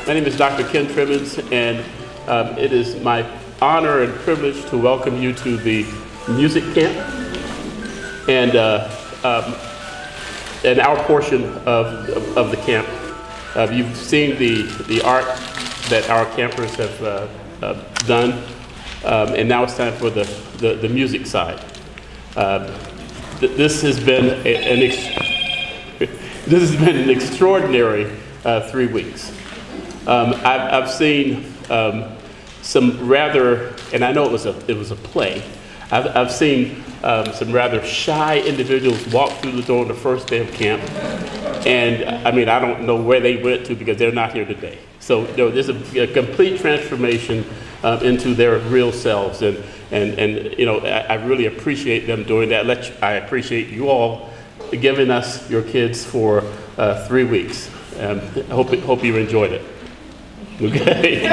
My name is Dr. Ken Trimmins, and it is my honor and privilege to welcome you to the music camp and our portion of the camp. You've seen the art that our campers have done, and now it's time for the music side. This has been an extraordinary 3 weeks. I've seen some rather, and I know it was a play. I've seen some rather shy individuals walk through the door on the first day of camp, and I mean, I don't know where they went to because they're not here today. So there's a complete transformation into their real selves, and you know, I really appreciate them doing that. I appreciate you all giving us your kids for 3 weeks. I hope you enjoyed it. Okay.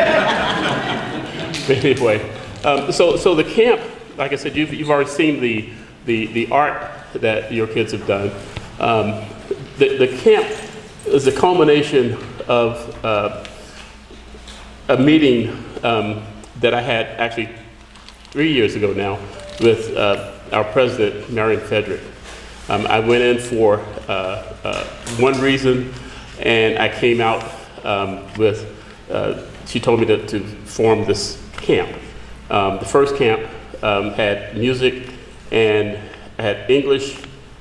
Anyway, so the camp, like I said, you've already seen the art that your kids have done. The camp is a culmination of a meeting that I had actually 3 years ago now with our president, Marion Frederick. I went in for one reason, and I came out with, she told me to form this camp. The first camp had music and had English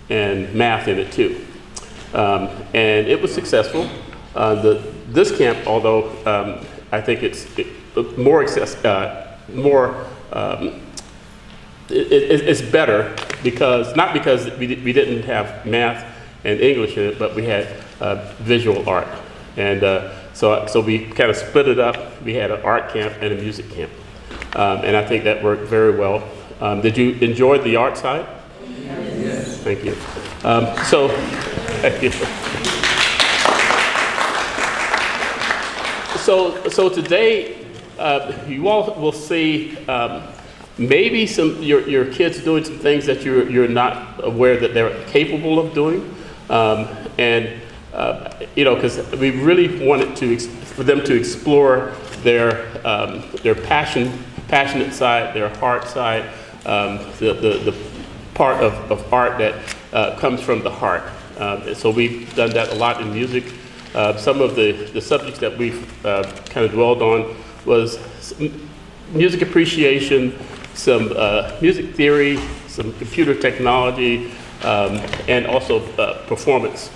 and math in it too. And it was successful. This camp, although I think it's it's better because, not because we didn't have math and English in it, but we had visual art. And so we kind of split it up. We had an art camp and a music camp. And I think that worked very well. Did you enjoy the art side? Yes. Thank you. Thank you. So today, you all will see maybe your kids doing some things that you're not aware that they're capable of doing, you know, because we really wanted for them to explore their passionate side, their heart side, the part of art that comes from the heart. So we've done that a lot in music. Some of the subjects that we've kind of dwelled on was music appreciation, some music theory, some computer technology, and also performances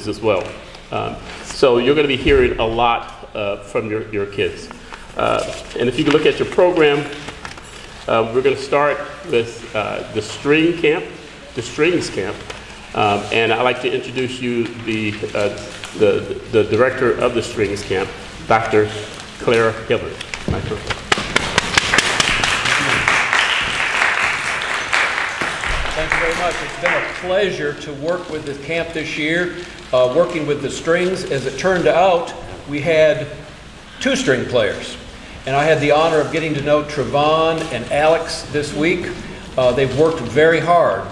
as well. So you're going to be hearing a lot from your kids. And if you can look at your program, we're going to start with the strings camp. And I'd like to introduce you the director of the strings camp, Dr. Claire Hillard. Thank you very much. It's been a pleasure to work with the camp this year, working with the strings. As it turned out, we had 2 string players. And I had the honor of getting to know Trevon and Alex this week. They've worked very hard.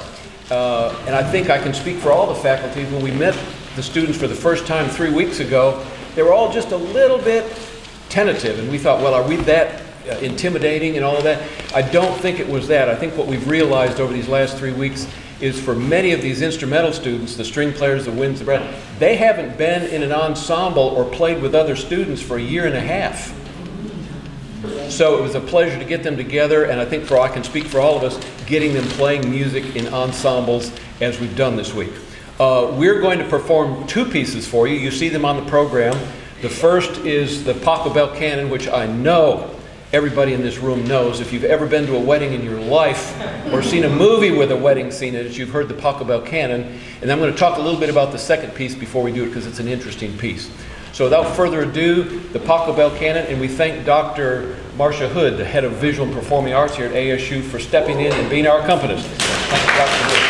And I think I can speak for all the faculty. When we met the students for the first time 3 weeks ago, they were all just a little bit tentative. And we thought, well, are we that intimidating and all of that? I don't think it was that. I think what we've realized over these last 3 weeks is for many of these instrumental students, the string players, the winds, the brass, they haven't been in an ensemble or played with other students for a year and a half. So it was a pleasure to get them together, and I think I can speak for all of us, getting them playing music in ensembles as we've done this week. We're going to perform 2 pieces for you. You see them on the program. The first is the Pachelbel Canon, which I know everybody in this room knows. If you've ever been to a wedding in your life or seen a movie with a wedding scene in it, you've heard the Pachelbel Canon. And I'm going to talk a little bit about the second piece before we do it because it's an interesting piece. So without further ado, the Pachelbel Canon, and we thank Dr. Marcia Hood, the head of Visual and Performing Arts here at ASU, for stepping in and being our accompanist. Thank you, Dr. Hood.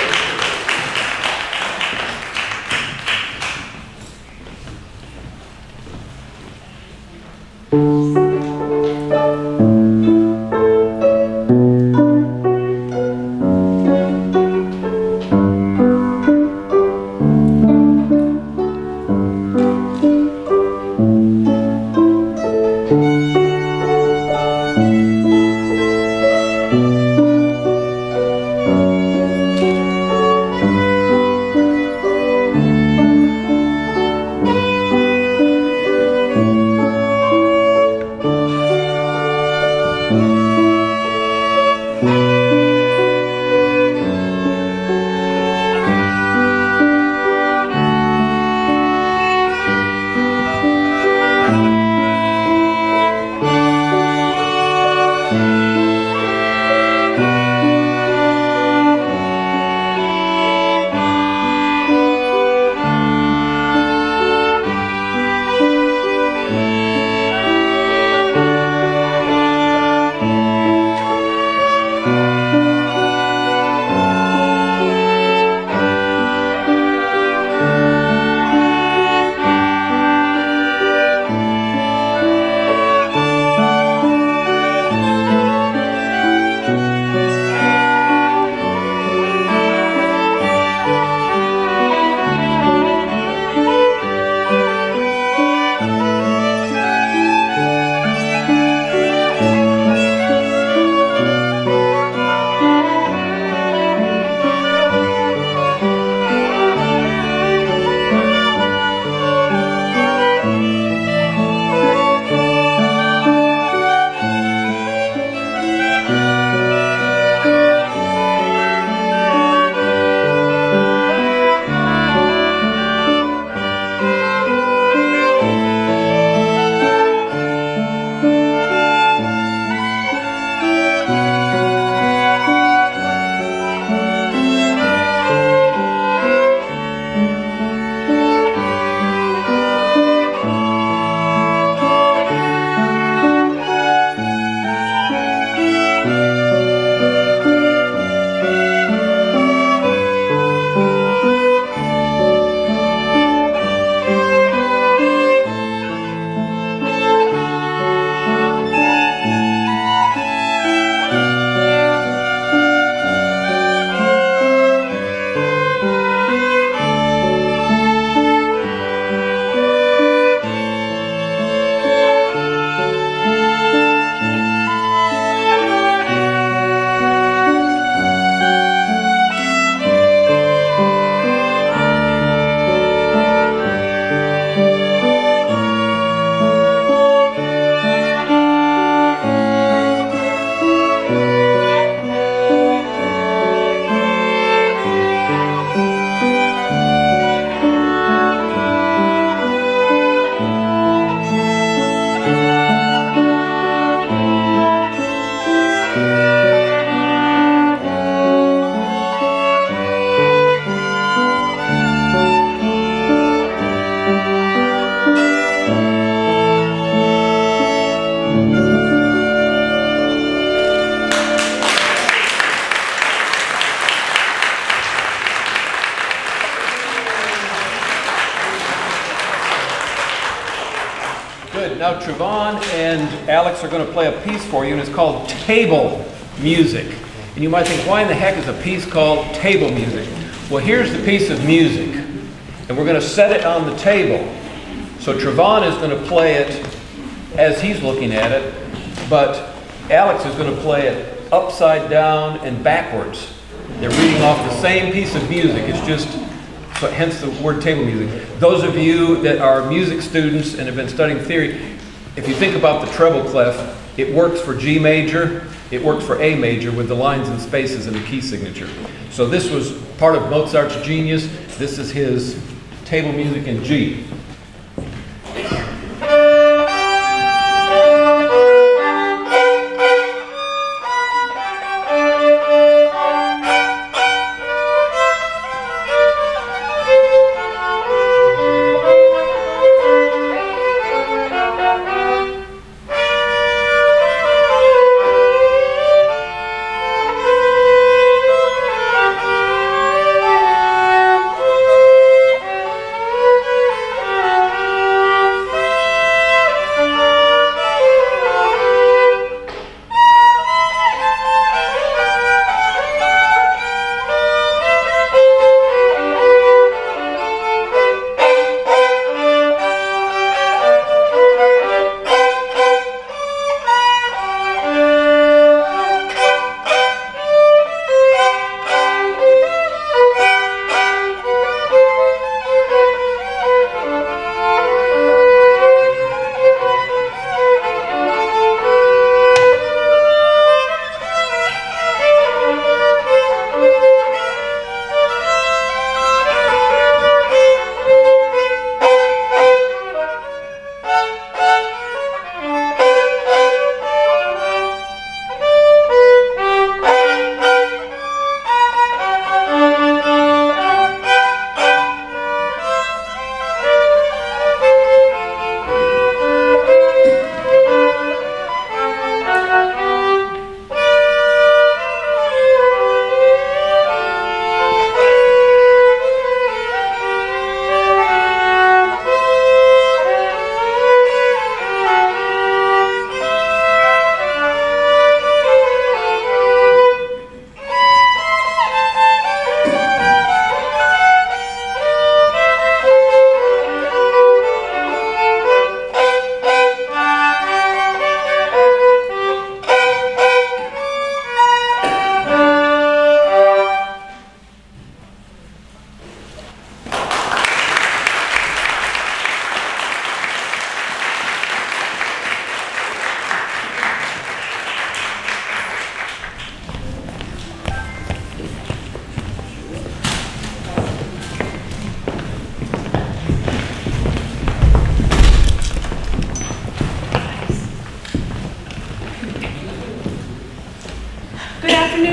now Trevon and Alex are going to play a piece for you, and it's called Table Music. And you might think, why in the heck is a piece called Table Music? Well, here's the piece of music, and we're going to set it on the table. So Trevon is going to play it as he's looking at it, but Alex is going to play it upside down and backwards. They're reading off the same piece of music. It's just, so hence the word table music. Those of you that are music students and have been studying theory, if you think about the treble clef, it works for G major, it works for A major with the lines and spaces and the key signature. So this was part of Mozart's genius. This is his table music in G.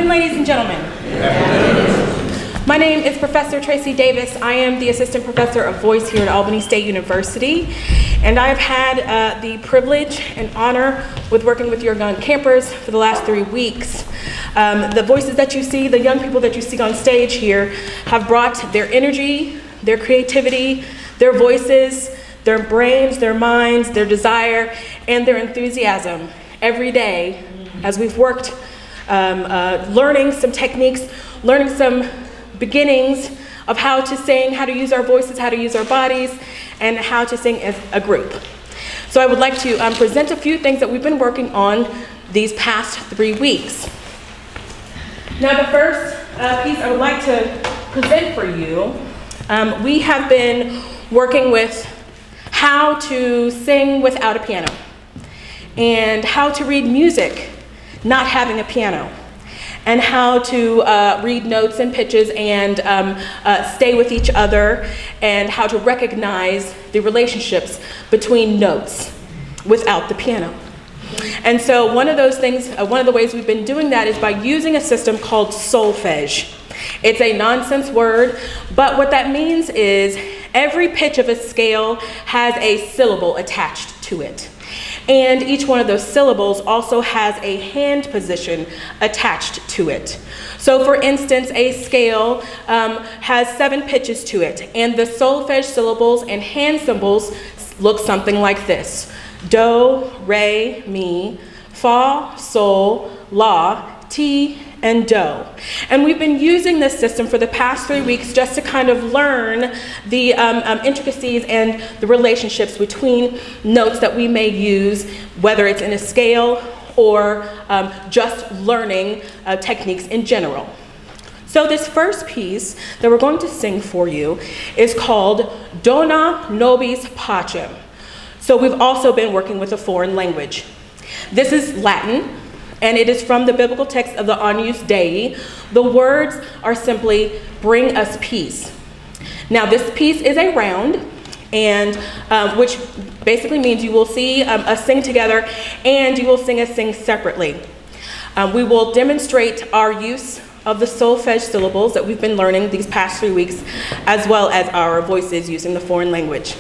Ladies and gentlemen. My name is Professor Tracy Davis. I am the Assistant Professor of Voice here at Albany State University, and I've had the privilege and honor with working with your young campers for the last 3 weeks. The voices that you see, the young people that you see on stage here, have brought their energy, their creativity, their voices, their brains, their minds, their desire, and their enthusiasm every day as we've worked learning some techniques, learning some beginnings of how to sing, how to use our voices, how to use our bodies, and how to sing as a group. So I would like to present a few things that we've been working on these past 3 weeks. Now the first piece I would like to present for you, we have been working with how to sing without a piano and how to read music not having a piano, and how to read notes and pitches and stay with each other, and how to recognize the relationships between notes without the piano. And so one of those things, one of the ways we've been doing that is by using a system called solfege. It's a nonsense word, but what that means is every pitch of a scale has a syllable attached to it. And each one of those syllables also has a hand position attached to it. So for instance, a scale has 7 pitches to it, and the solfege syllables and hand symbols look something like this. do, re, mi, fa, sol, la, ti, and do. And we've been using this system for the past 3 weeks just to kind of learn the intricacies and the relationships between notes that we may use, whether it's in a scale or just learning techniques in general. So this first piece that we're going to sing for you is called Dona Nobis Pacem. So we've also been working with a foreign language. This is Latin, and it is from the biblical text of the Agnus Dei. The words are simply, bring us peace. Now this piece is a round, and which basically means you will see us sing together and you will sing us sing separately. We will demonstrate our use of the solfege syllables that we've been learning these past 3 weeks, as well as our voices using the foreign language.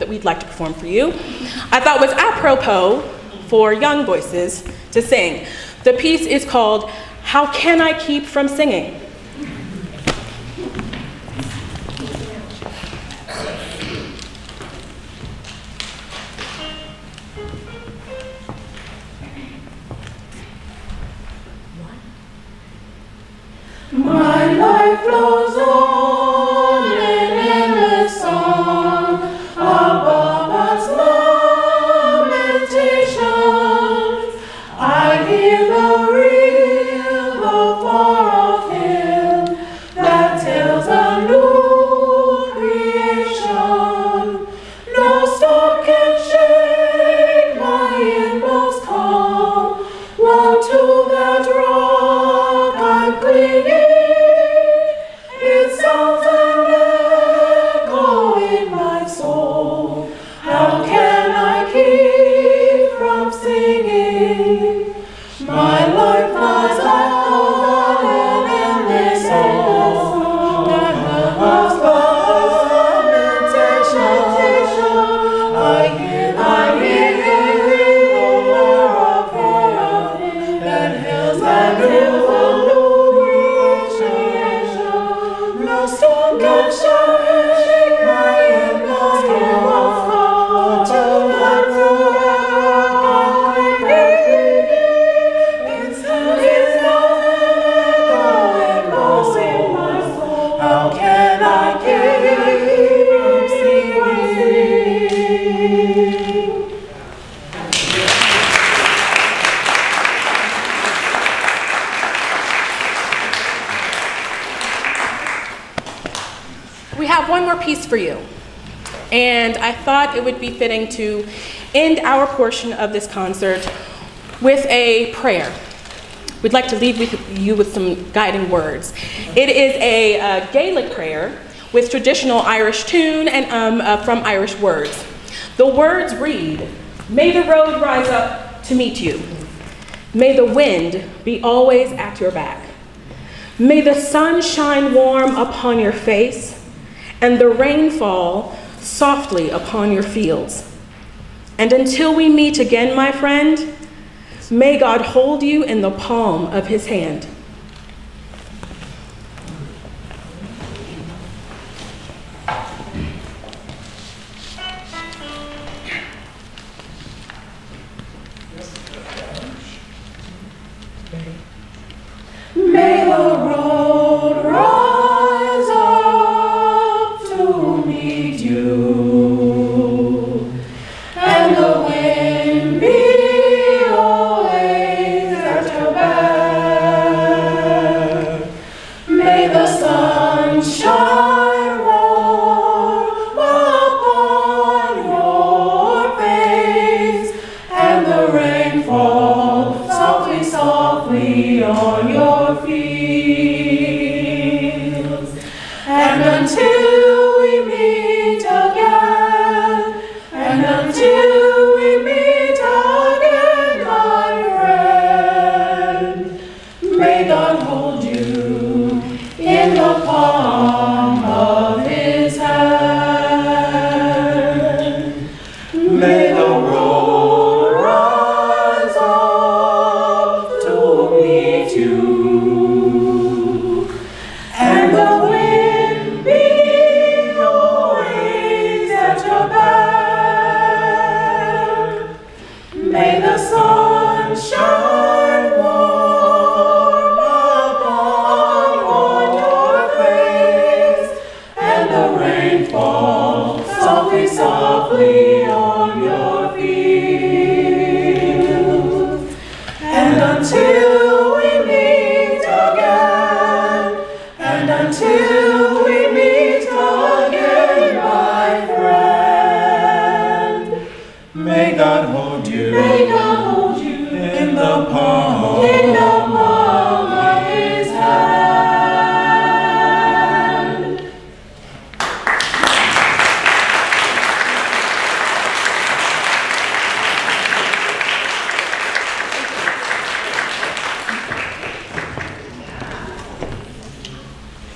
that we'd like to perform for you, I thought was apropos for young voices to sing. The piece is called How Can I Keep From Singing? life flows on in endless song above us lamentations. I hear the river far off hill that tells a new creation. No storm can shake my inmost calm, while to that rock I'm clinging. It sounds an echo in my soul. How can I keep from singing? My life flies on in endless song that love's lamentation. I hear the river of heaven that hails and hails a new creation. No storm can shake my inmost calm, to that rock I'm clinging. It sounds an echo in my soul. How can I keep from singing? We have one more piece for you, and I thought it would be fitting to end our portion of this concert with a prayer. We'd like to leave you with some guiding words. It is a Gaelic prayer with traditional Irish tune and from Irish words. The words read, "May the road rise up to meet you. May the wind be always at your back. May the sun shine warm upon your face, and the rain fall softly upon your fields. And until we meet again, my friend, may God hold you in the palm of his hand." May the road rise up to meet you, and the wind be always at your back. May the sun shine warm upon your face, and the rain fall softly, softly on your fields. And until we meet again, and until we meet again, my friend, may God hold you in the palm of his hand. May the road rise up to meet you, and the wind be always at your back. May the sun shine warm upon your face, and the rain fall softly, softly on your fields. And until we meet again, and until we meet again, my friend, may God hold you in the palm of his hand.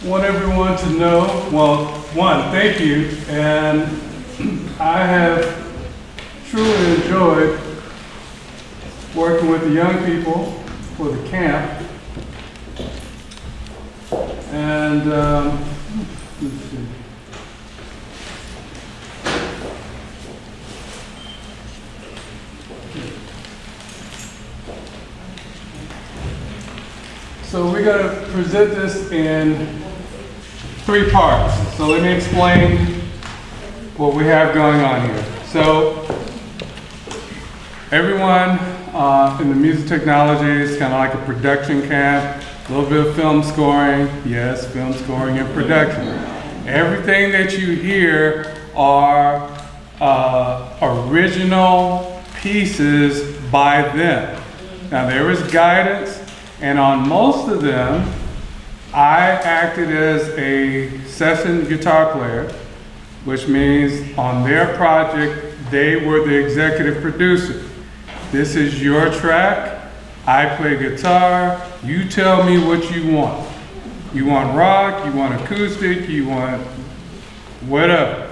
Want everyone to know, well, one, thank you, and I have truly enjoyed working with the young people for the camp. And let's see. So we're going to present this in three parts. So let me explain what we have going on here. So everyone in the music technology is kind of like a production camp, a little bit of film scoring, yes, film scoring and production. Everything that you hear are original pieces by them. Now there is guidance, and on most of them, I acted as a session guitar player, which means on their project, they were the executive producer. This is your track, I play guitar, you tell me what you want. You want rock, you want acoustic, you want whatever,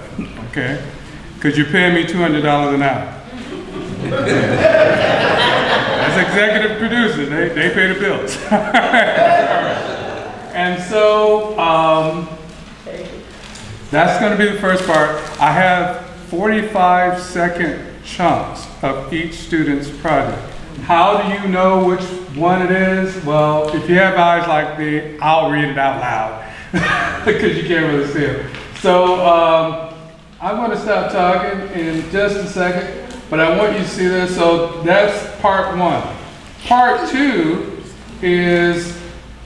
okay? Because you're paying me $200 an hour. As executive producer, they pay the bills. All right. And so that's going to be the first part. I have 45-second chunks of each student's project. How do you know which one it is? Well, if you have eyes like me, I'll read it out loud because you can't really see it. So I'm going to stop talking in just a second, but I want you to see this. So that's part one. Part two is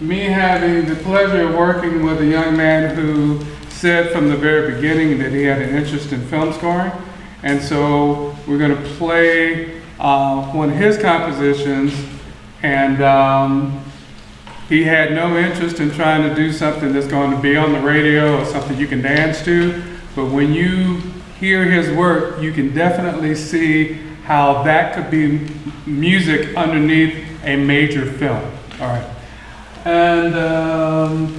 me having the pleasure of working with a young man who said from the very beginning that he had an interest in film scoring. And so we're going to play one of his compositions, and he had no interest in trying to do something that's going to be on the radio or something you can dance to. But when you hear his work, you can definitely see how that could be music underneath a major film. All right. And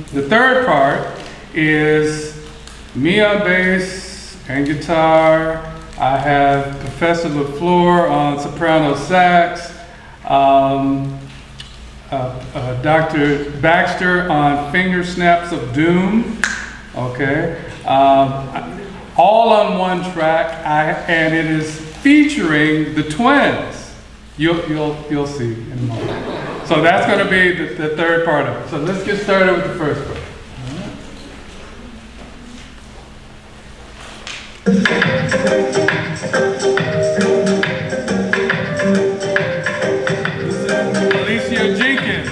the third part is me on bass and guitar. I have Professor LaFleur on soprano sax, Dr. Baxter on finger snaps of doom, okay? All on one track, and it is featuring the twins. You'll see in a moment. So that's going to be the third part of it. So let's get started with the first part. This is Alicia Jenkins.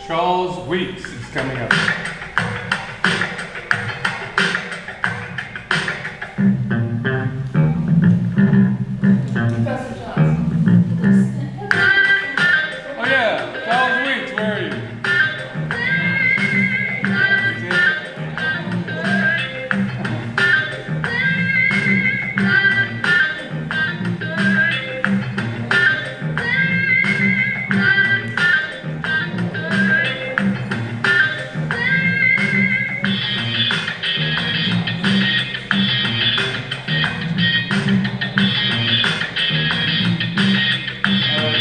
Charles Weeks is coming up. Professor Johnson. Oh yeah, Charles Weeks, where are you?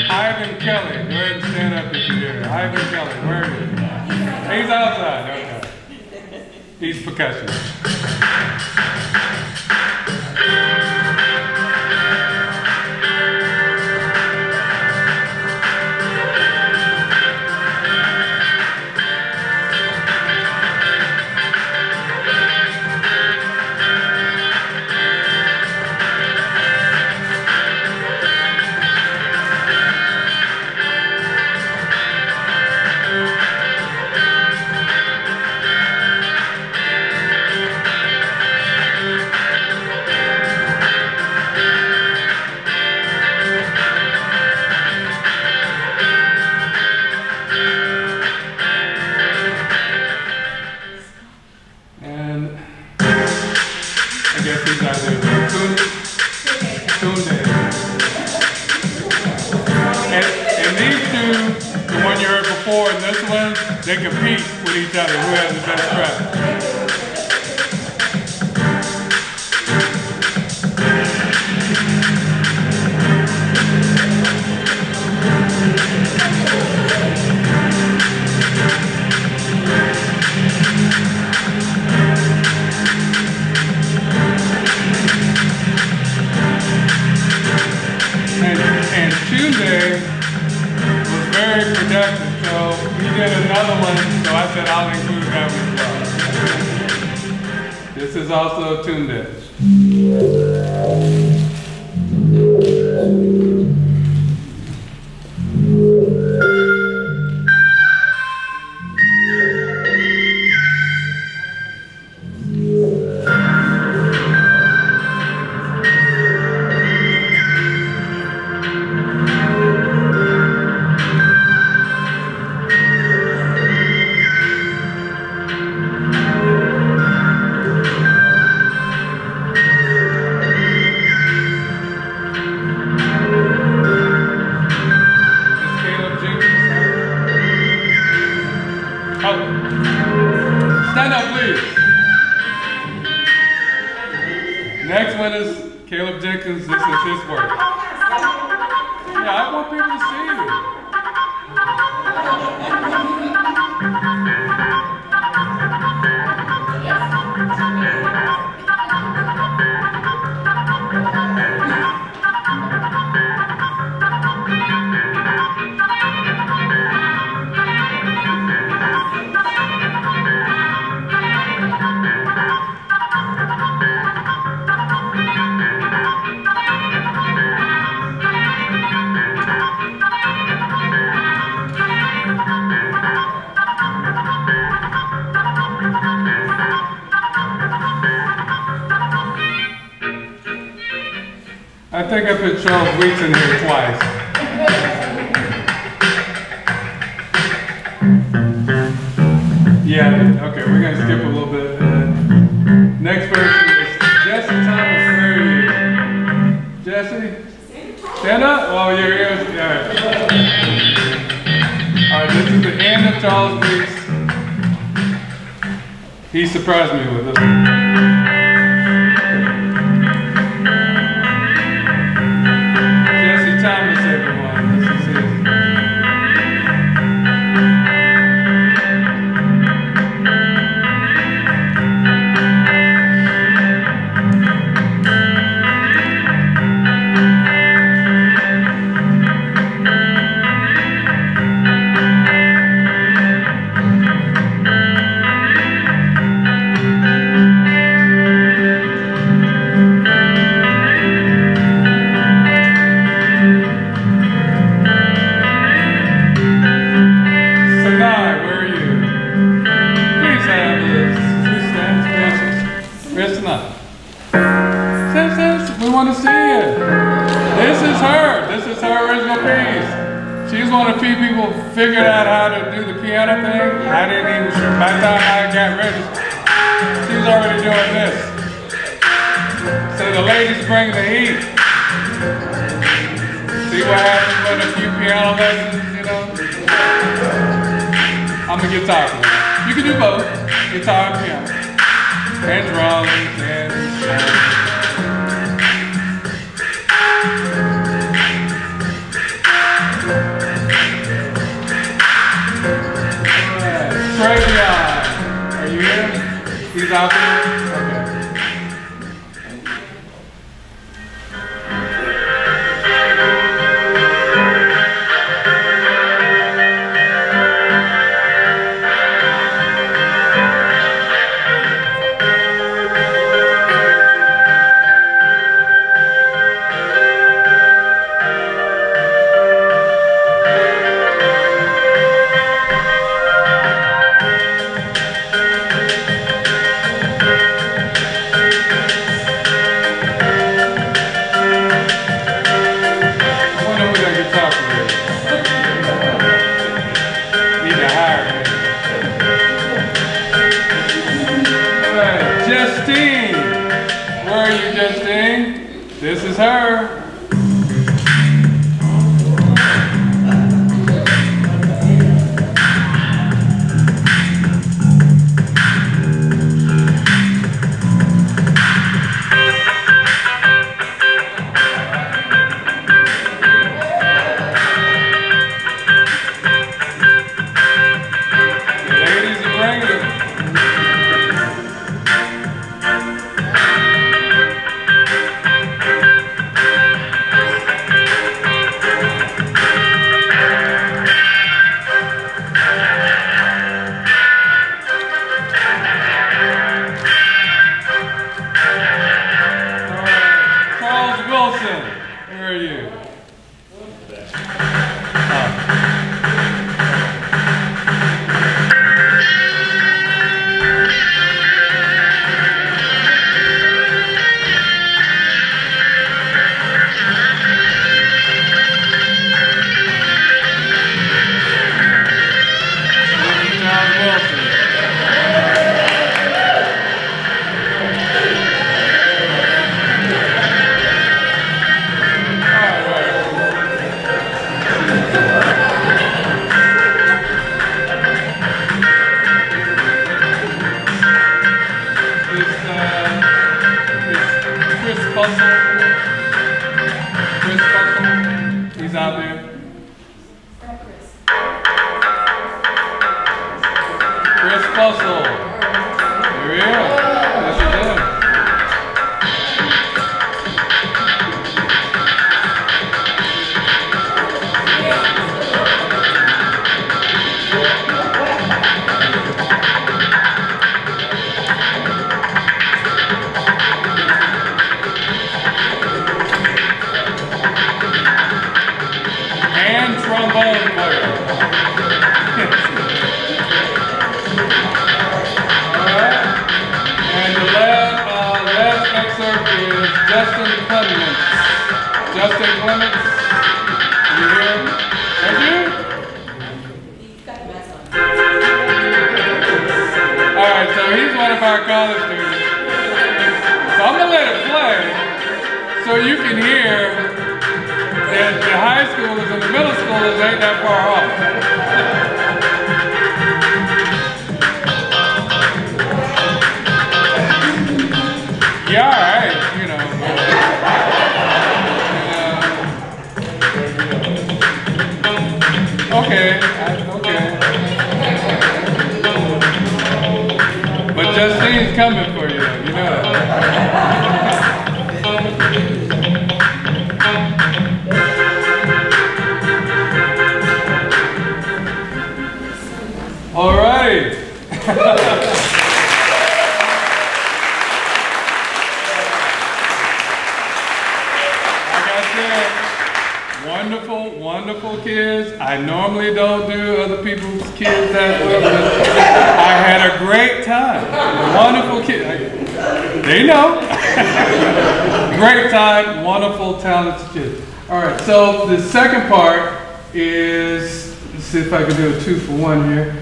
Ivan Kelly, go ahead and stand up if you're here. Ivan Kelly, where are you? He's outside, okay. He's percussionist. and this one, they compete with each other who has the best track. And Tuesday was very productive, so he did another one, so I said I'll include that one as well. This is also Tunde. Stand up, please. Next one is Caleb Jenkins. This is his work. Yeah, I want people to see you. I think I put Charles Weeks in here twice. Yeah, okay, we're gonna skip a little bit. Next person is Jesse Thomas. Where are you? Jesse? Stand up? Oh, you're here. All right. All right, this is the end of Charles Weeks. He surprised me with this one. Thomas, everyone. This is it. We want to see it. This is her. This is her original piece. She's one of the few people who figured out how to do the piano thing. I didn't even, by the time I got ready, she was already doing this. So the ladies bring the heat. See what happens with a few piano lessons, you know? I'm a guitar player. You can do both, guitar and piano. And drums and Travion, are you here? He's out there? Okay. This is her. Fussell. Chris Fussell. He's out there. Chris Fussell. Here he is. Yes, he did. And trombone player. Justin Clements. Justin Clements? Are you here? Are you? Alright, so he's one of our college students. So I'm going to let it play so you can hear that the high schoolers and the middle schoolers ain't that far off. Yeah, alright, you know. Okay, okay. But Justine's coming for you, you know that. Alrighty. Wonderful, wonderful kids. I normally don't do other people's kids that way, but I had a great time. Wonderful kids. They know. Great time, wonderful, talented kids. All right, so the second part is, let's see if I can do a 2-for-1 here.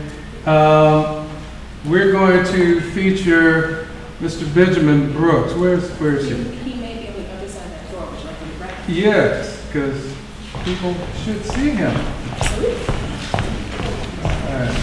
We're going to feature Mr. Benjamin Brooks. Where is he? He may be on the other side of that door, which I can grab. Yes, because people should see him. All right.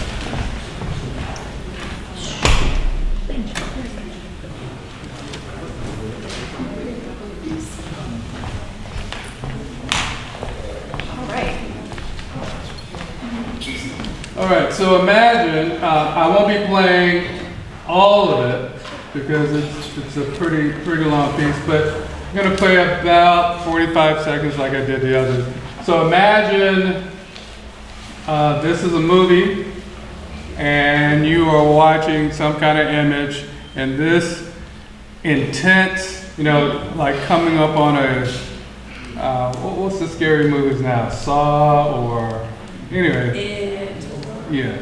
All right, so imagine, I won't be playing all of it because it's a pretty long piece, but I'm gonna play about 45 seconds like I did the others. So imagine this is a movie and you are watching some kind of image and this intense, you know, like coming up on a, what's the scary movies now? Saw or, anyway. Yeah.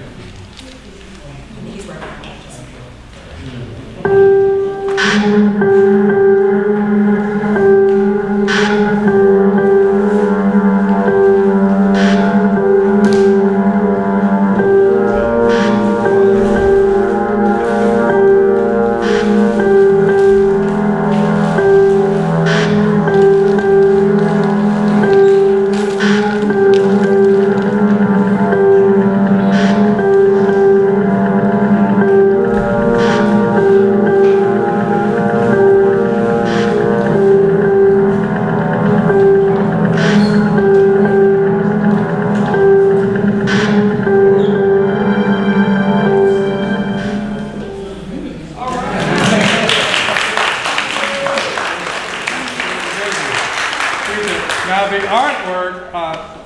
Now the artwork,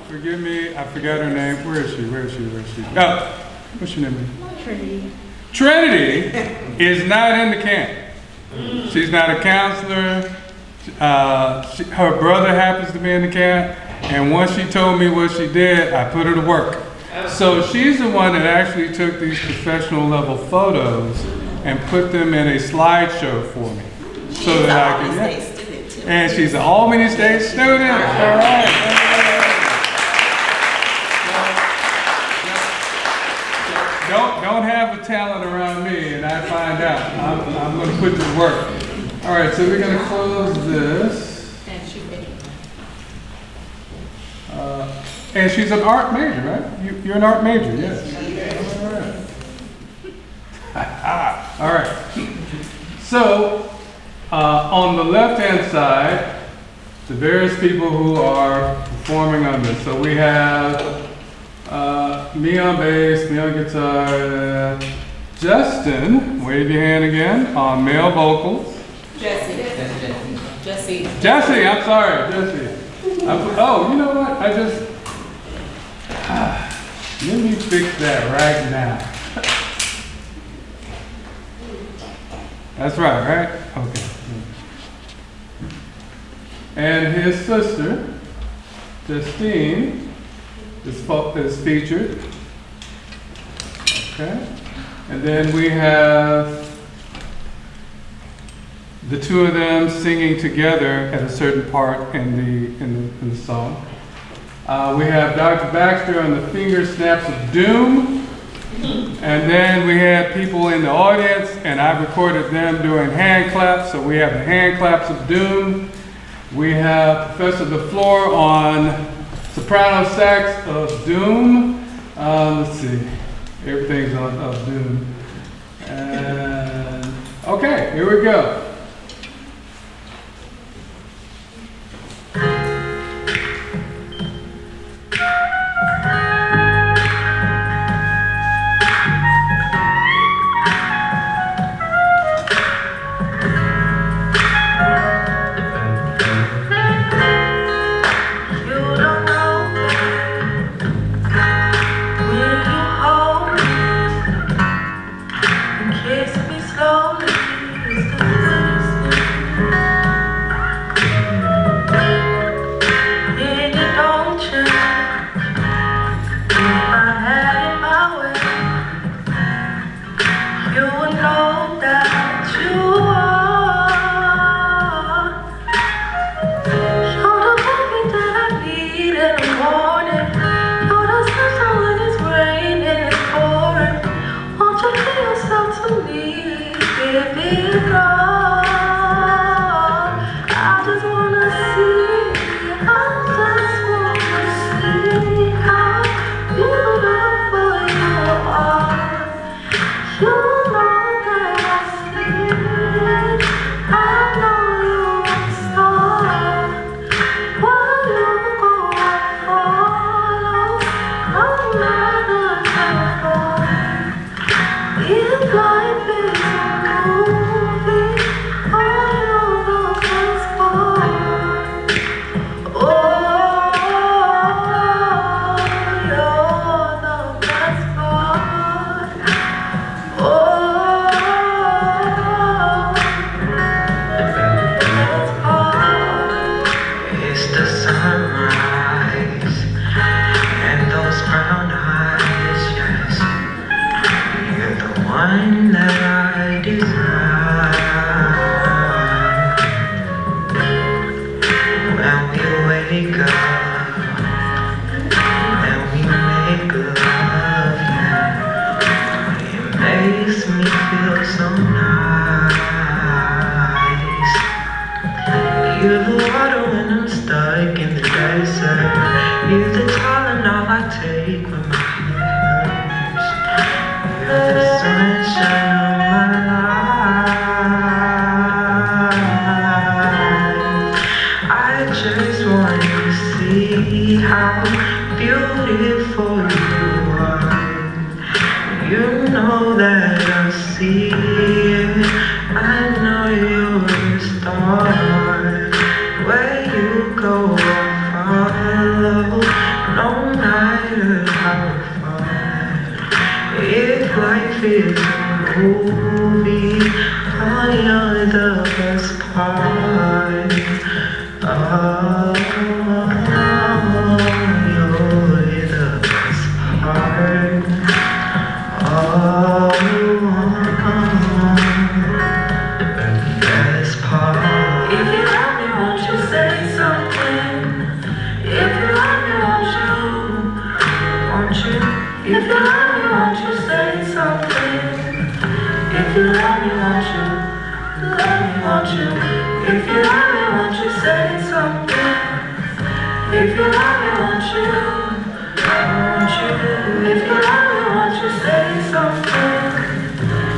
forgive me, I forgot her name. Where is she? Oh, what's your name? Trinity. Trinity is not in the camp. She's not a counselor. Her brother happens to be in the camp. And once she told me what she did, I put her to work. So she's the one that actually took these professional level photos and put them in a slideshow for me. So that I could, yeah. And she's an Albany State student. All right. Don't have a talent around me and I find out. I'm going to put to work. All right, so we're going to close this. And she's an art major, right? You're an art major, yes. All right. All right. So, On the left-hand side, the various people who are performing on this. So we have me on bass, me on guitar, Justin, wave your hand again, on male vocals. Jesse, I'm sorry, Jesse. Oh, you know what? Let me fix that right now. That's right? Okay. And his sister, Justine, is featured. Okay. And then we have the two of them singing together at a certain part in the song. We have Dr. Baxter on the Finger Snaps of Doom. And then we had people in the audience, and I recorded them doing hand claps. So we have the hand claps of Doom. We have Professor DeFleur on soprano sax of Doom. Let's see, everything's of Doom. And okay, here we go.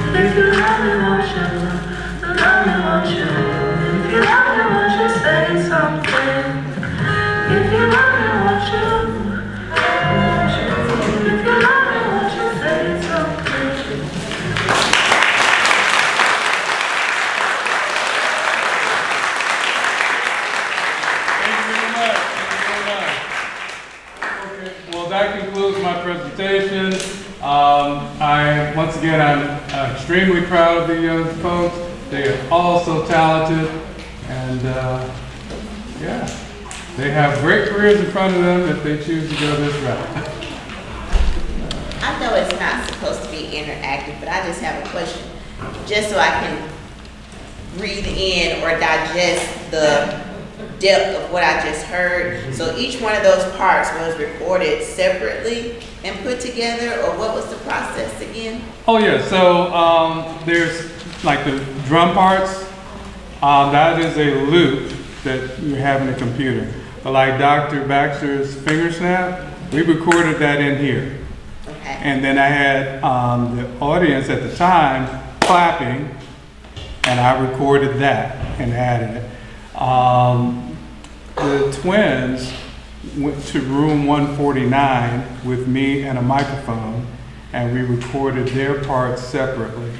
If you love me, won't you? extremely proud of the young folks. They are all so talented, and yeah, they have great careers in front of them if they choose to go this route. I know it's not supposed to be interactive, but I just have a question, just so I can breathe in or digest the depth of what I just heard. So each one of those parts was recorded separately and put together, or what was the process again? Oh yeah, so there's like the drum parts, that is a loop that you have in the computer. But like Dr. Baxter's finger snap, we recorded that in here. Okay. And then I had the audience at the time clapping, and I recorded that and added it. The twins went to room 149 with me and a microphone, and we recorded their parts separately.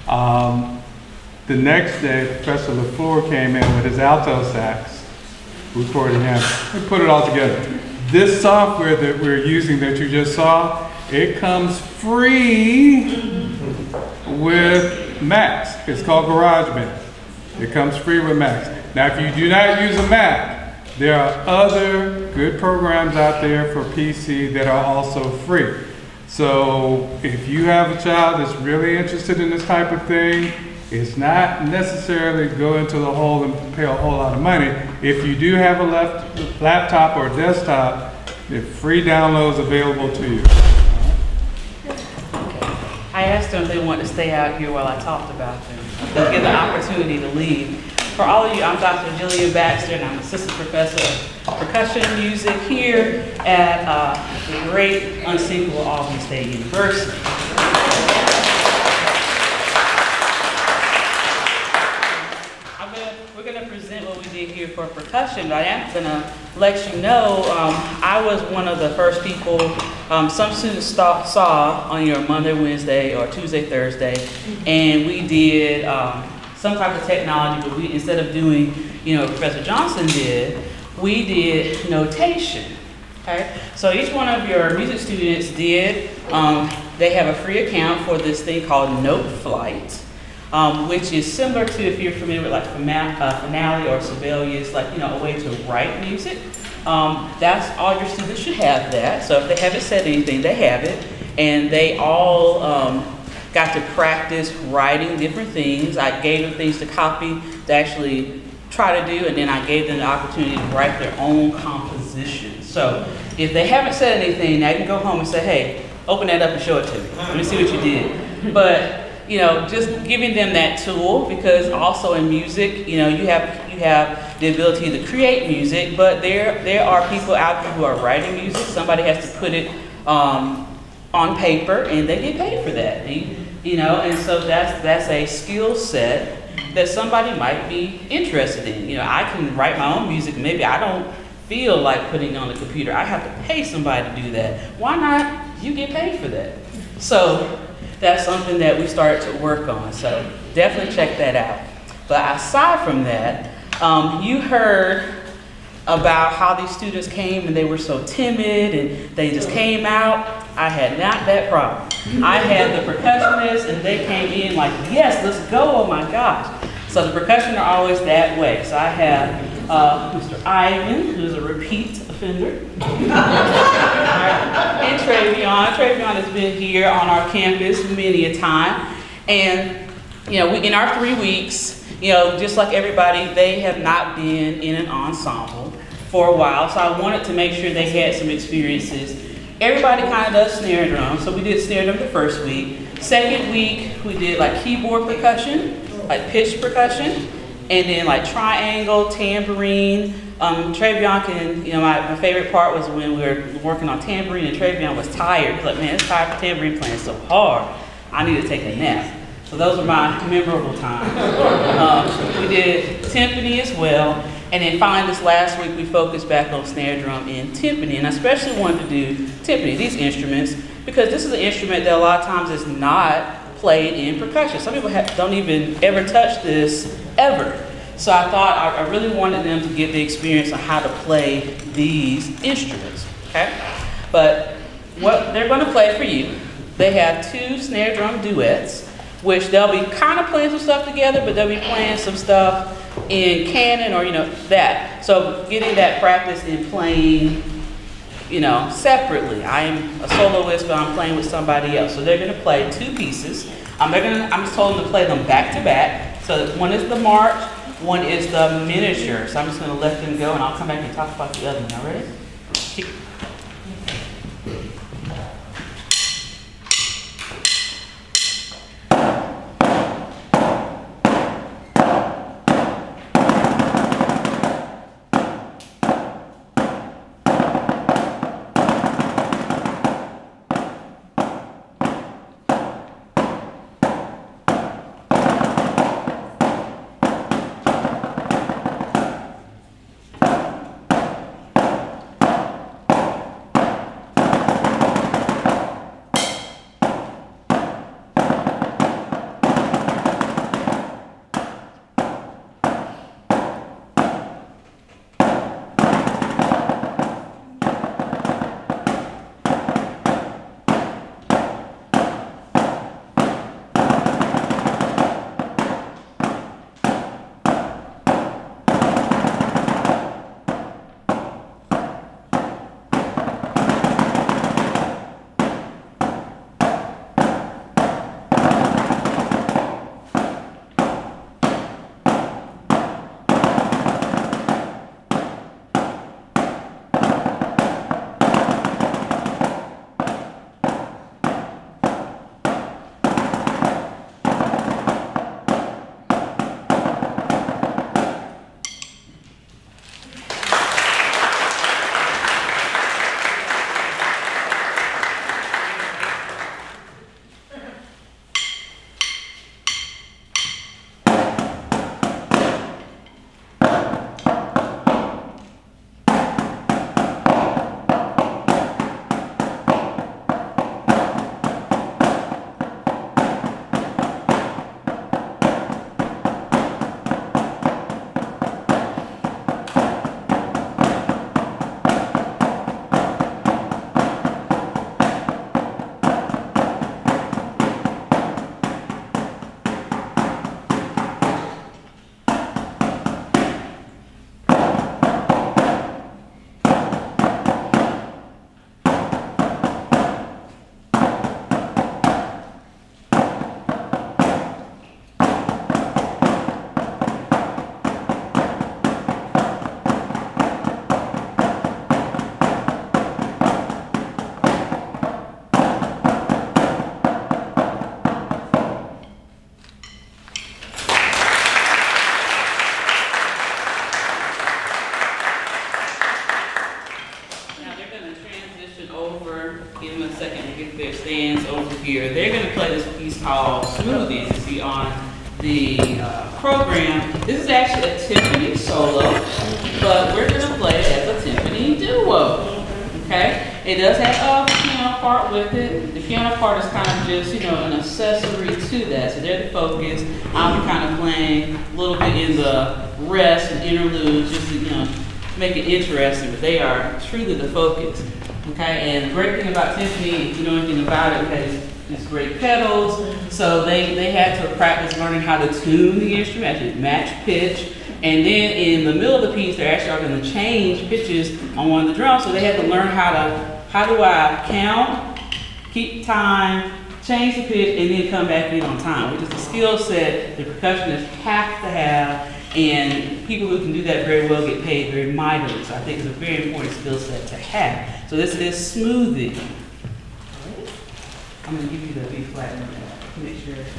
The next day, Professor LaFleur came in with his alto sax, recorded him. We put it all together. This software that we're using that you just saw, it comes free with Max. It's called GarageBand. It comes free with Max. Now, if you do not use a Mac, there are other good programs out there for PC that are also free. So if you have a child that's really interested in this type of thing, it's not necessarily go into the hole and pay a whole lot of money. If you do have a laptop or desktop, there are free downloads available to you. I asked them if they wanted to stay out here while I talked about them. They'll get the opportunity to leave. For all of you, I'm Dr. Jillian Baxter, and I'm Assistant Professor of Percussion Music here at the great, unsinkable Albany State University. We're going to present what we did here for percussion, but I am going to let you know I was one of the first people some students saw on your Monday, Wednesday, or Tuesday, Thursday, and we did some type of technology, but we, instead of doing, you know, Professor Johnson did, we did notation, okay? So each one of your music students did, they have a free account for this thing called Noteflight, which is similar to, if you're familiar with like Finale or Sibelius, like, you know, a way to write music. That's all your students should have that. So if they haven't said anything, they have it. And they all got to practice writing different things. I gave them things to copy to actually try to do, and then I gave them the opportunity to write their own composition. So if they haven't said anything, now you can go home and say, hey, open that up and show it to me. Let me see what you did. But you know, just giving them that tool, because also in music, you know, you have the ability to create music, but there are people out there who are writing music. Somebody has to put it on paper, and they get paid for that. You know, and so that's a skill set that somebody might be interested in. You know, I can write my own music. Maybe I don't feel like putting it on the computer. I have to pay somebody to do that. Why not? You get paid for that. So that's something that we started to work on. So definitely check that out. But aside from that, you heard about how these students came and they were so timid and they just came out. I had not that problem. I had the percussionists and they came in like, yes, let's go, oh my gosh. So the percussion are always that way. So I have Mr. Ivan, who's a repeat offender. And Travion. Travion has been here on our campus many a time. And, you know, in our 3 weeks, you know, just like everybody, they have not been in an ensemble for a while. So I wanted to make sure they had some experiences. Everybody kind of does snare drum. So we did snare drum the first week. Second week, we did like keyboard percussion, like pitch percussion, and then like triangle, tambourine. Travion can, you know, my favorite part was when we were working on tambourine and Travion was tired. He's like, man, it's tired for tambourine playing so hard. I need to take a nap. So those were my memorable times. We did timpani as well. And then finally this last week we focused back on snare drum and timpani. And I especially wanted to do timpani, these instruments, because this is an instrument that a lot of times is not played in percussion. Some people don't even ever touch this, ever. So I thought I really wanted them to get the experience on how to play these instruments, okay? But what they're gonna play for you, they have 2 snare drum duets. which they'll be kind of playing some stuff together, but they'll be playing some stuff in canon or, that. So getting that practice in playing, separately. I am a soloist, but I'm playing with somebody else. So they're gonna play 2 pieces. I'm just told them to play them back to back. So one is the march, one is the miniature. So I'm just gonna let them go and I'll come back and talk about the other one. Y'all ready? Here. They're going to play this piece called Smoothie you see on the program. This is actually a timpani solo, but we're going to play it as a timpani duo. Okay? It does have a piano part with it. The piano part is kind of just, an accessory to that. So they're the focus. I'll be kind of playing a little bit in the rest and interludes just to, make it interesting, but they are truly the focus. Okay, and the great thing about timpani, if you know anything about it, okay, it's great pedals. So they had to practice learning how to tune the instrument, actually match pitch. And then in the middle of the piece, they're actually going to change pitches on one of the drums. So they had to learn how do I count, keep time, change the pitch, and then come back in on time, which is a skill set the percussionists have to have. And people who can do that very well get paid very mightily. So I think it's a very important skill set to have. So this is Smoothie. I'm going to give you the B flat to make sure it's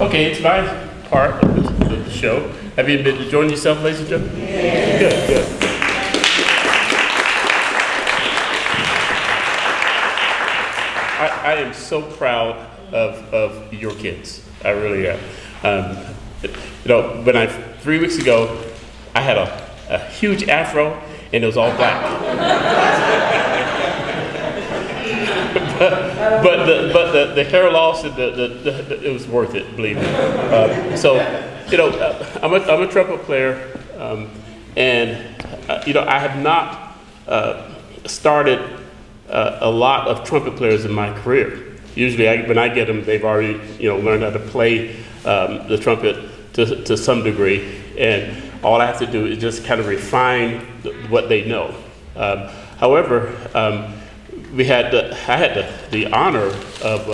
Okay, it's my part of the show. Have you been enjoying yourself, ladies and gentlemen? Yes. Good, good. I am so proud of your kids. I really am. You know, 3 weeks ago, I had a huge afro and it was all black. but the hair loss and it was worth it, believe me. So, you know, I'm a trumpet player, and you know, I have not started a lot of trumpet players in my career. Usually, when I get them, they've already, you know, learned how to play the trumpet to some degree, and all I have to do is just kind of refine what they know. However, I had the honor of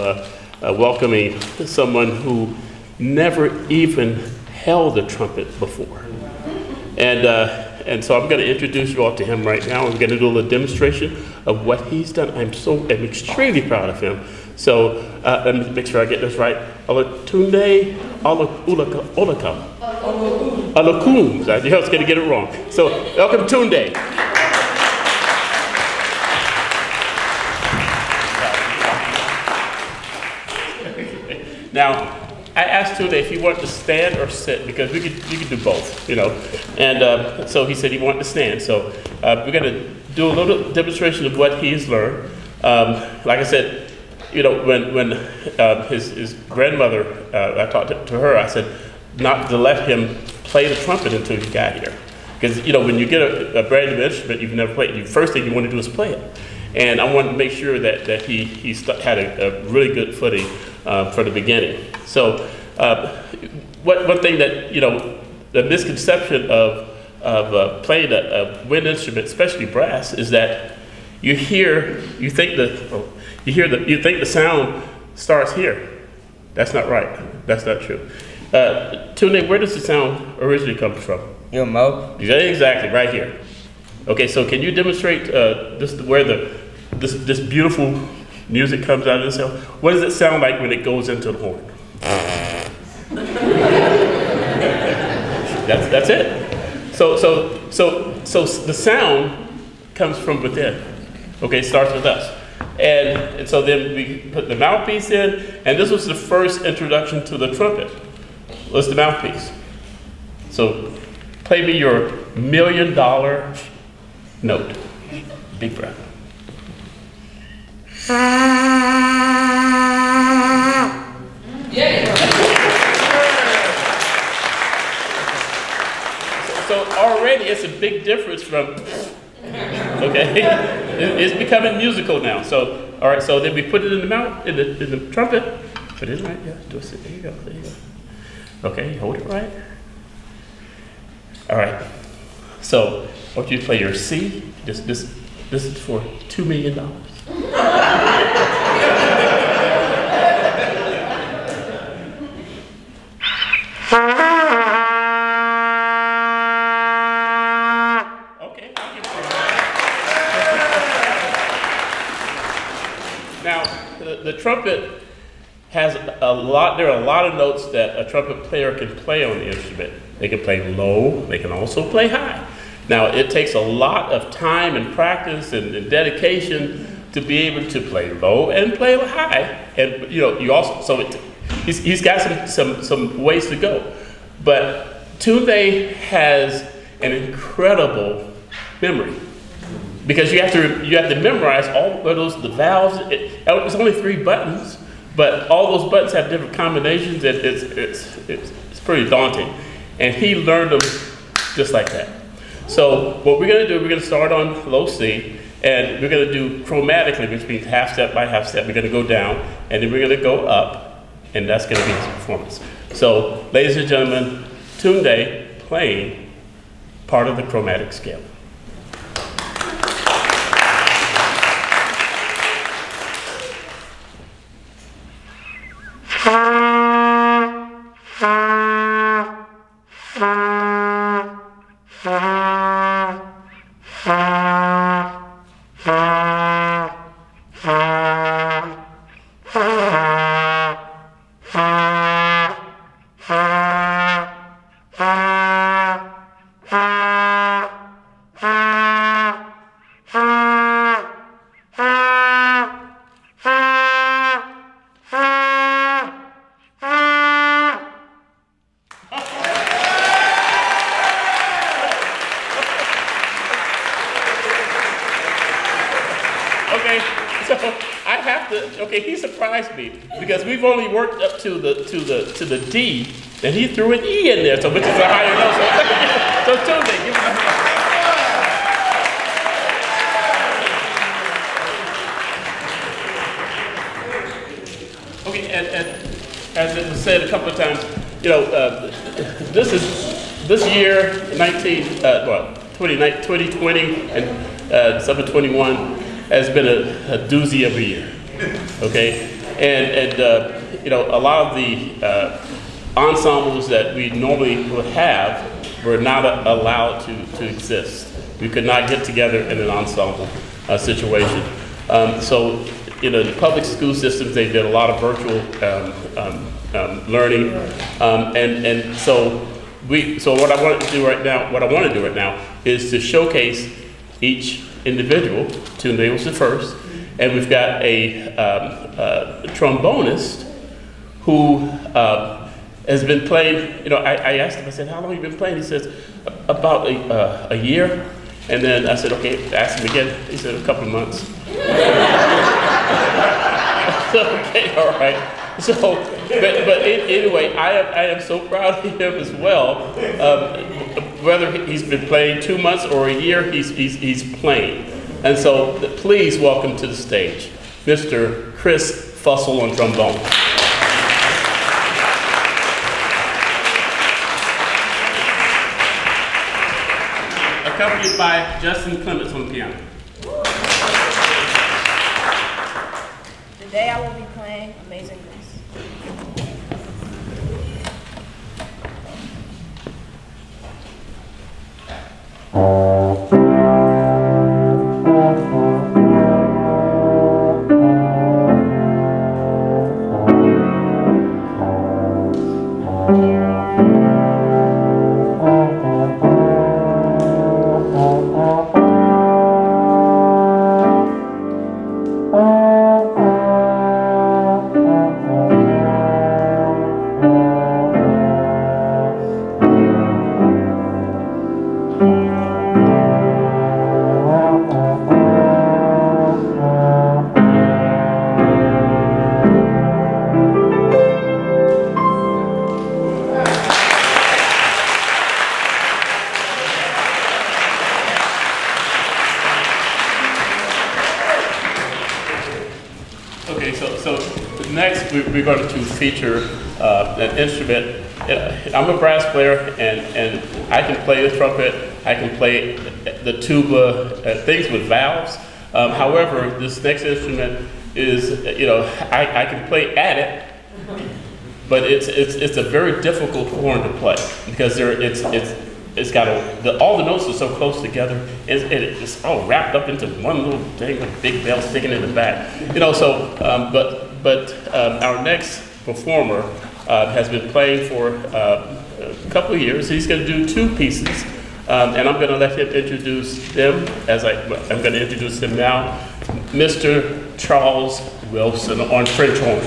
welcoming someone who never even held a trumpet before. And so I'm going to introduce you all to him right now. I'm going to do a little demonstration of what he's done. I'm extremely proud of him. So let me make sure I get this right. Olatunde Olakam. Olakum. I was going to get it wrong. So welcome, Tunde. Now, I asked Tunde if he wanted to stand or sit, because we could do both, you know. And so he said he wanted to stand. So we're going to do a little demonstration of what he's learned. Like I said, you know, when his grandmother, I talked to her, I said not to let him play the trumpet until he got here. Because, you know, when you get a brand new instrument you've never played, the first thing you want to do is play it. And I wanted to make sure that he had a really good footing from the beginning. So one thing that, you know, the misconception of playing a wind instrument, especially brass, is that you think the sound starts here. That's not right. That's not true. Tunde, where does the sound originally come from? Your mouth. Yeah, exactly, right here. Okay, so can you demonstrate where this beautiful music comes out of this hill? What does it sound like when it goes into the horn? That's it. So the sound comes from within. Okay, it starts with us. And so then we put the mouthpiece in, and this was the first introduction to the trumpet, was the mouthpiece. So play me your $1 million note. Big breath. Yeah. So already it's a big difference from, okay? It's becoming musical now. So, all right, so then we put it in the mouth, in the trumpet. Put it in right, yeah, do it, there you go, there you go. Okay, hold it right. All right, so I want you to play your C. This is for $2 million. Now, the trumpet has there are a lot of notes that a trumpet player can play on the instrument. They can play low, they can also play high. Now, it takes a lot of time and practice and dedication to be able to play low and play high. And, you know, he's got some ways to go. But Tunde has an incredible memory, because you have to memorize all of the valves. It's only 3 buttons, but all those buttons have different combinations. It's pretty daunting, and he learned them just like that. So what we're going to do, we're going to start on low C, and we're going to do chromatically, which means half step by half step. We're going to go down, and then we're going to go up, and that's going to be his performance. So, ladies and gentlemen, Tunde playing part of the chromatic scale. So I have to. Okay, he surprised me because we've only worked up to the D, and he threw an E in there, so which is a higher note. So Tuesday, give him a hand. Okay, and as it was said a couple of times, you know, this year, 2020 and December 21 has been a doozy of a year. Okay, and you know, a lot of the ensembles that we normally would have were not allowed to exist. We could not get together in an ensemble situation. So, you know, the public school systems, they did a lot of virtual learning, and so what I want to do right now, is to showcase each individual. Tunde was the first, and we've got a trombonist who has been playing. You know, I asked him. I said, "How long have you been playing?" He says, "About a year." And then I said, "Okay." Asked him again. He said, "A couple of months." Okay, all right. So, but anyway, I am so proud of him as well. Whether he's been playing 2 months or a year, he's playing. And so, please welcome to the stage, Mr. Chris Fussell on trombone. Accompanied by Justin Clements on piano. Today I will be playing Amazing Grace. Next, we're going to feature an instrument. I'm a brass player, and I can play the trumpet, I can play the tuba, things with valves. However, this next instrument is, you know, I can play at it, but it's a very difficult horn to play because it's got all the notes are so close together, and it's all wrapped up into one little thing with a big bell sticking in the back. You know, so but our next performer has been playing for a couple of years. He's going to do 2 pieces, and I'm going to let him introduce them I'm going to introduce him now, Mr. Charles Wilson on French horn.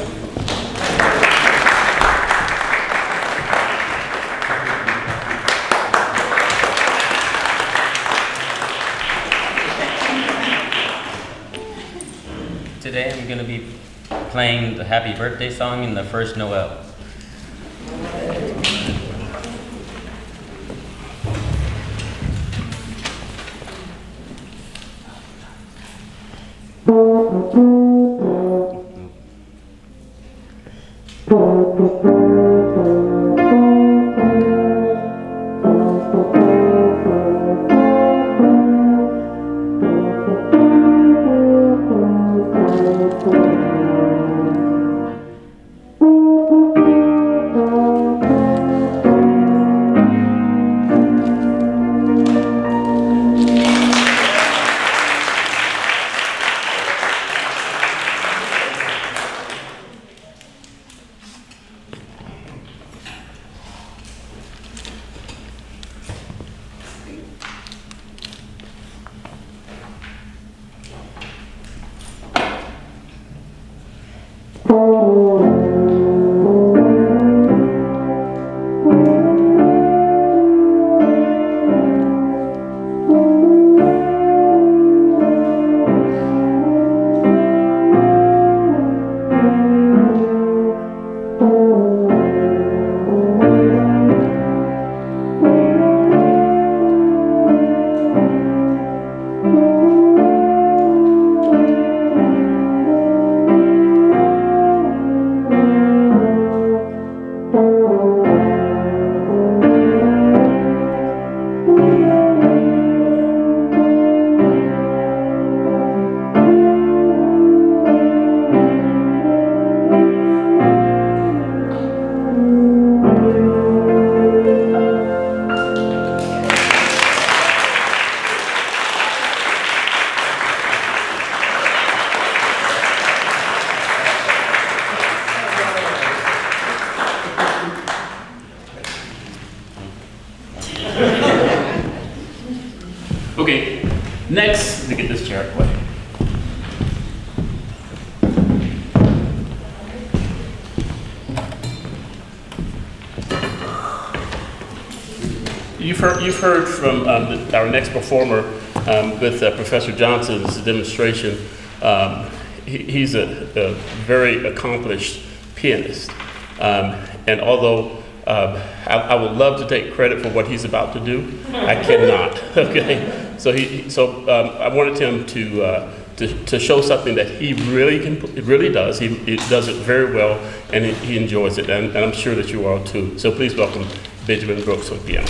Today I'm going to be playing the Happy Birthday song in the first Noel. Okay, next, to get this chair out of the way. You've heard from our next performer with Professor Johnson's demonstration. He's a very accomplished pianist, and although I would love to take credit for what he's about to do, I cannot. Okay, so I wanted him to show something that he really does. He does it very well, and he enjoys it, and I'm sure that you are too. So please welcome Benjamin Brooks on piano.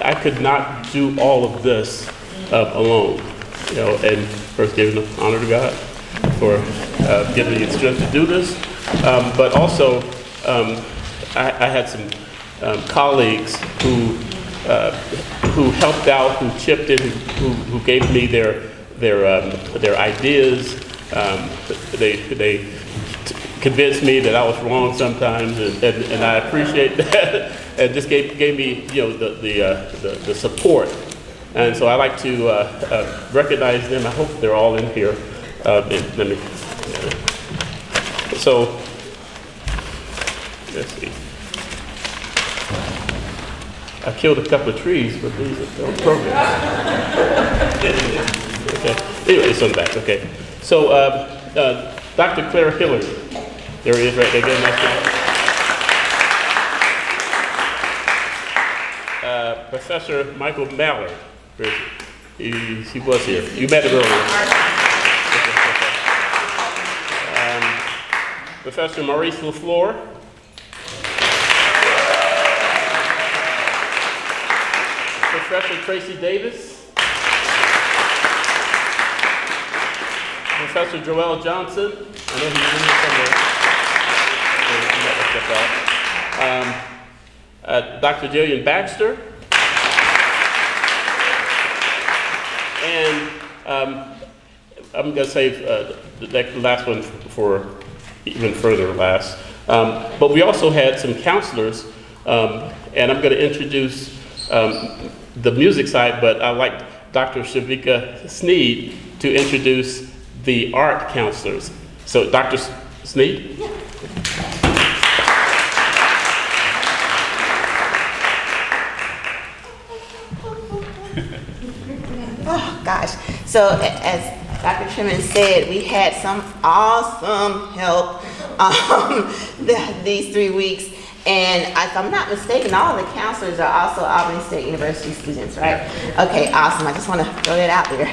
I could not do all of this alone, you know, and first giving honor to God for giving me the strength to do this, but also I had some colleagues who helped out, who chipped in, who gave me their ideas. They convinced me that I was wrong sometimes, and I appreciate that. And just gave me, you know, the support. And so I like to recognize them. I hope they're all in here. So let's see. I killed a couple of trees, but these are programs. Okay. Anyway, it's on the back. Okay. So Dr. Claire Hillary. There he is right there. Again, nice. Professor Michael Mallard. He was here. You met him earlier. Professor Maurice LaFleur. Professor Tracy Davis. Professor Joel Johnson. I know he's in here somewhere. Dr. Jillian Baxter. And I'm going to save the last one for even further last. But we also had some counselors, and I'm going to introduce the music side, but I'd like Dr. Shavika Sneed to introduce the art counselors. So Dr. Sneed? Yeah. Oh, gosh. So as Dr. Trimmons said, we had some awesome help these 3 weeks. And if I'm not mistaken, all the counselors are also Albany State University students, right? Okay, awesome. I just want to throw that out there.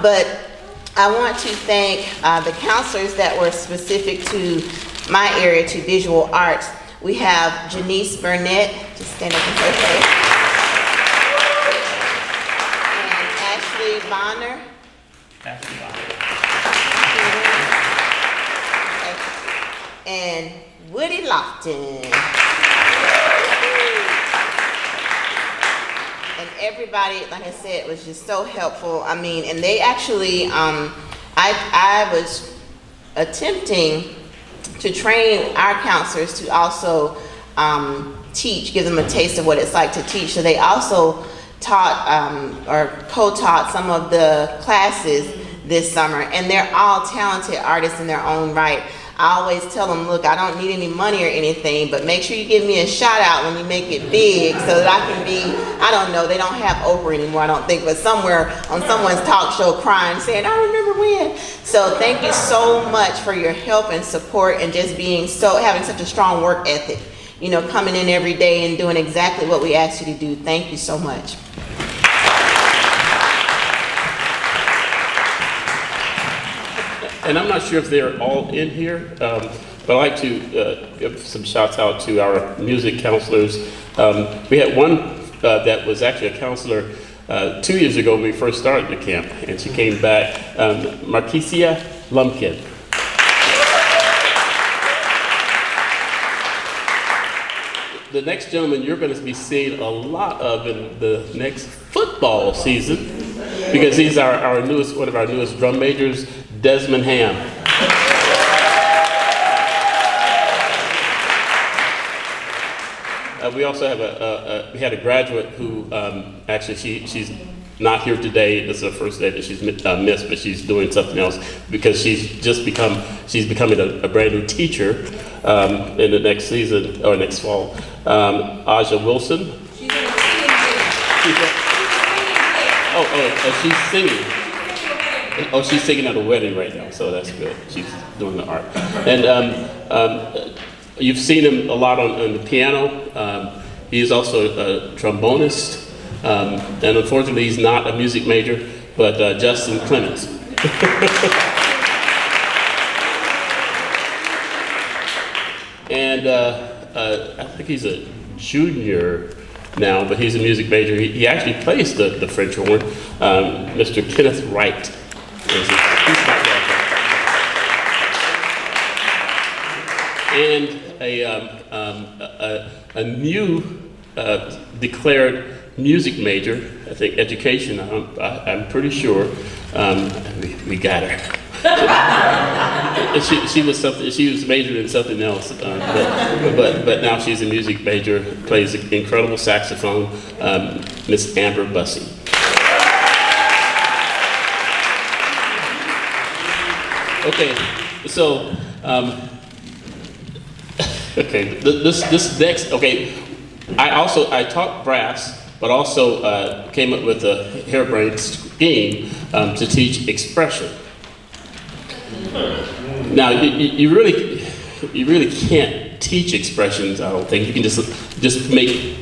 But I want to thank the counselors that were specific to my area, to visual arts. We have Janice Burnett, just stand up and say hey. And Ashley Bonner. And Woody Lofton. And everybody, like I said, was just so helpful. I mean, and they actually, I was attempting to train our counselors to also teach, give them a taste of what it's like to teach. So they also taught or co-taught some of the classes this summer, and they're all talented artists in their own right. I always tell them, look, I don't need any money or anything, but make sure you give me a shout out when you make it big so that I can be, I don't know, they don't have Oprah anymore, I don't think, but somewhere on someone's talk show crying, saying, I remember when. So thank you so much for your help and support and just being having such a strong work ethic. You know, coming in every day and doing exactly what we asked you to do. Thank you so much. And I'm not sure if they're all in here, but I'd like to give some shouts out to our music counselors. We had one that was actually a counselor 2 years ago when we first started the camp, and she came back, Markesia Lumpkin. The next gentleman you're going to be seeing a lot of in the next football season because he's one of our newest drum majors, Desmond Ham. We also have we had a graduate who actually she's not here today. This is her first day that she's missed, but she's doing something else because she's becoming a brand new teacher in the next season or next fall. Aja Wilson. She's singing. Oh, she's singing at a wedding right now, so that's good. She's doing the art. And you've seen him a lot on the piano. He's also a trombonist. And unfortunately, he's not a music major, but Justin Clements. And I think he's a junior now, but he's a music major. He actually plays the French horn. Mr. Kenneth Wright. And a new declared music major, I think education, I'm pretty sure, we got her. she was majored in something else, but now she's a music major, plays an incredible saxophone, Miss Amber Bussey. Okay, so, okay, this next, okay, I taught brass, but also came up with a harebrained scheme to teach expression. Now, you really can't teach expressions, I don't think. You can just make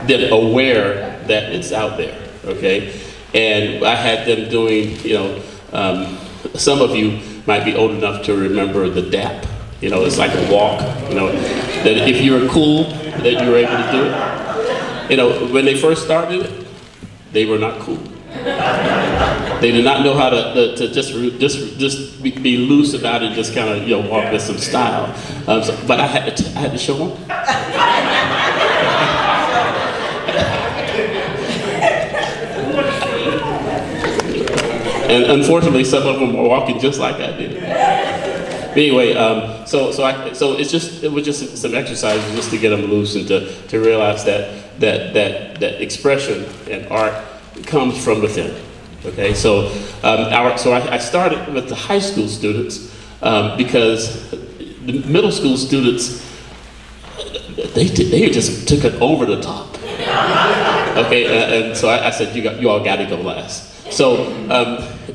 them aware that it's out there, okay? And I had them doing, some of you might be old enough to remember the dap. It's like a walk, that if you were cool, that you were able to do it. When they first started it, they were not cool. They did not know how to just be loose about it, just kind of walk with some style. But I had to show them. And unfortunately, some of them were walking just like I did. But anyway, so it was just some exercises just to get them loose and to realize that expression and art comes from within. Okay, so I started with the high school students because the middle school students they just took it over the top. Okay, and so I said you all got to go last. So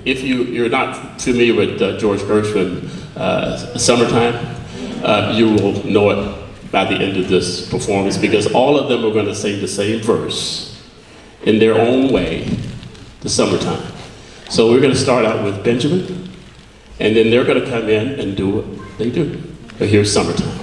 if you're not familiar with George Gershwin, Summertime, you will know it by the end of this performance because all of them are going to sing the same verse in their own way, the Summertime. So we're going to start out with Benjamin, and then they're going to come in and do what they do. But here's Summertime.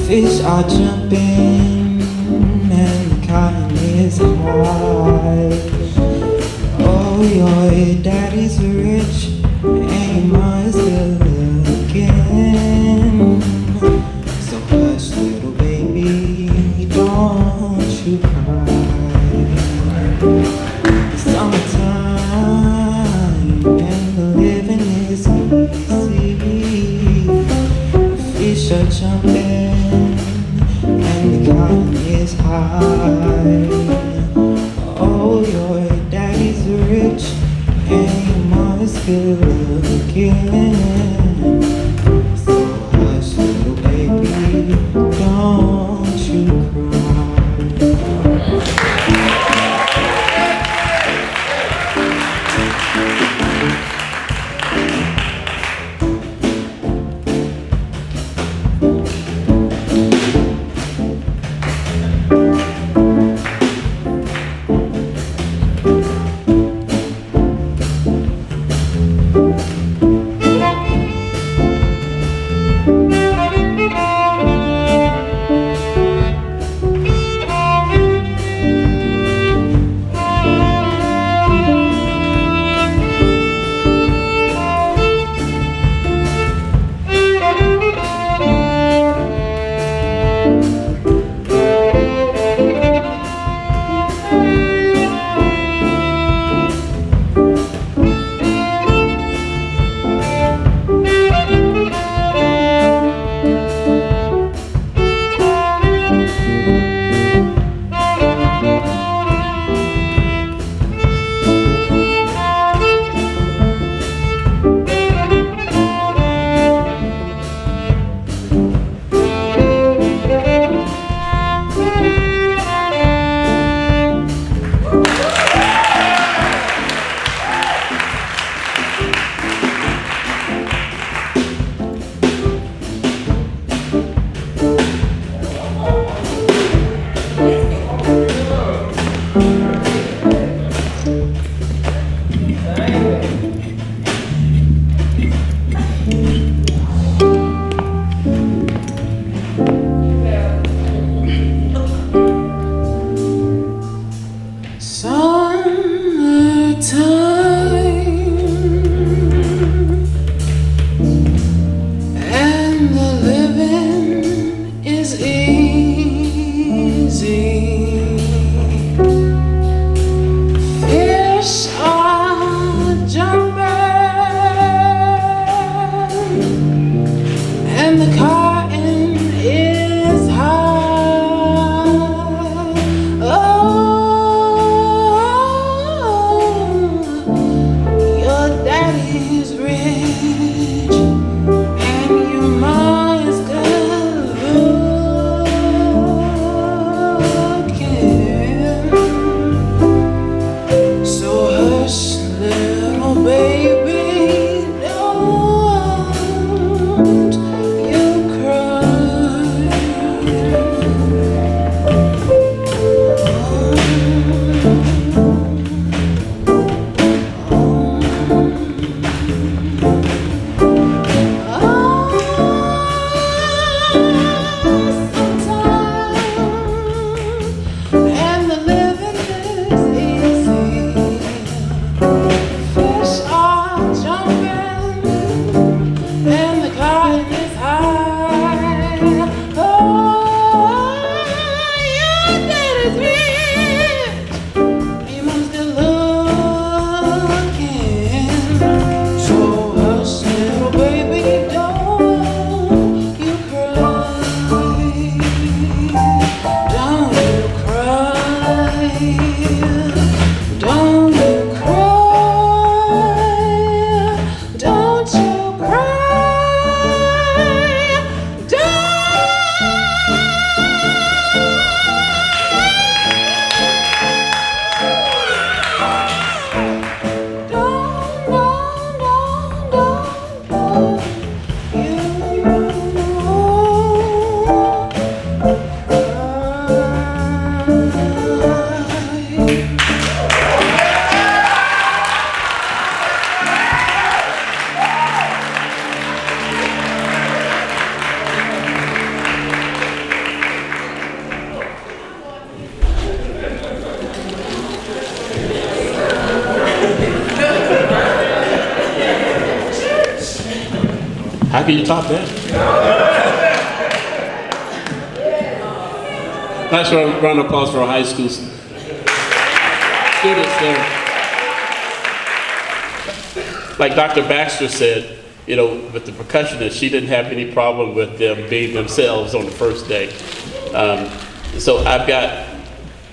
Fish are jumping and the cotton is high. Oh, your daddy's rich and your mom's good looking. So hush, little baby, don't you cry. It's summertime and the living is easy. Fish are jumping and the cotton is high. Oh, your daddy's rich and your mom's good looking. So hush, little baby, don't you cry. Baby, don't you cry. can you top that? Nice round of applause for our high school students there. Like Dr. Baxter said, you know, with the percussionists, she didn't have any problem with them being themselves on the first day. So I've got,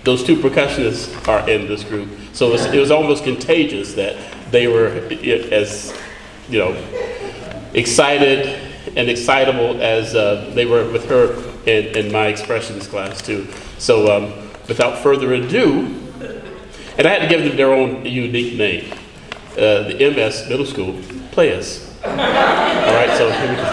those two percussionists are in this group. So it was almost contagious that they were as, you know, excited and excitable as they were with her in my expressions class too. So without further ado, and I had to give them their own unique name, the MS Middle School Players. All right, so here we go.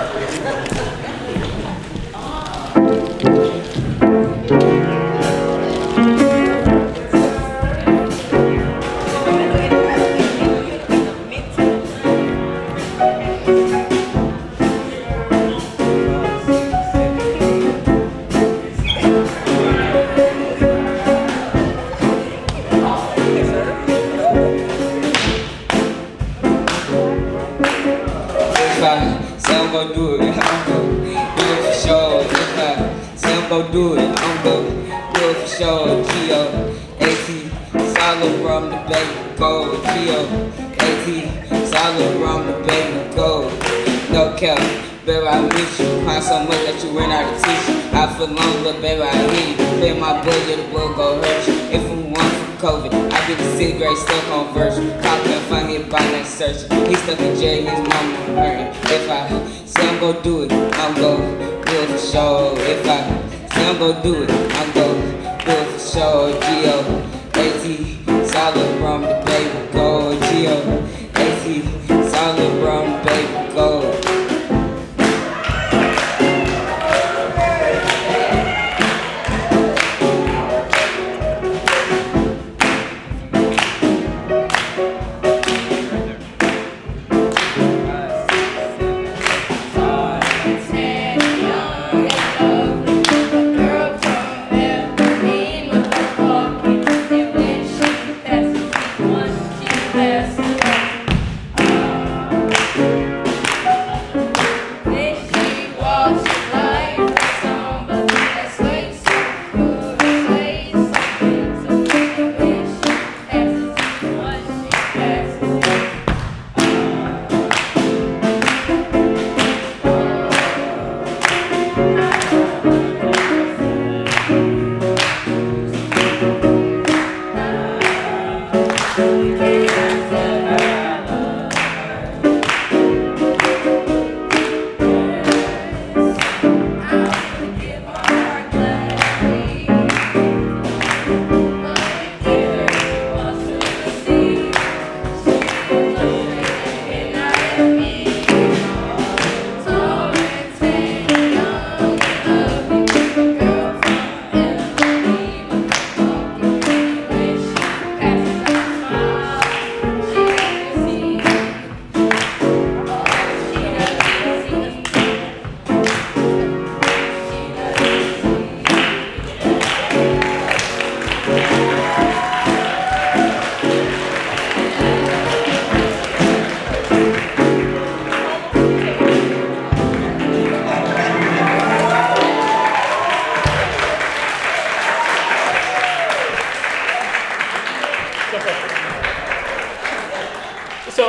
Do it, I'm gon' do it for sure. G-O-A-T, solid rum, the baby go. G-O-A-T, solid rum, the baby go. No cap, baby, I miss you. Find so much that you ran out of tissue. I feel lonely, but baby, I hear you. Play my budget, the boy go hurt you. If we want for COVID, I be the 6th grade stuck on verse. Pop and find hit by next search. He stuck in jail, his mama hurting. If I say I'm gon' do it, I'm gon' do it for sure. If I I'm gon' do it, I'm gon' do it for sure. G-O-A-T, solid rum, the baby go. G-O-A-T, solid rum, the baby go.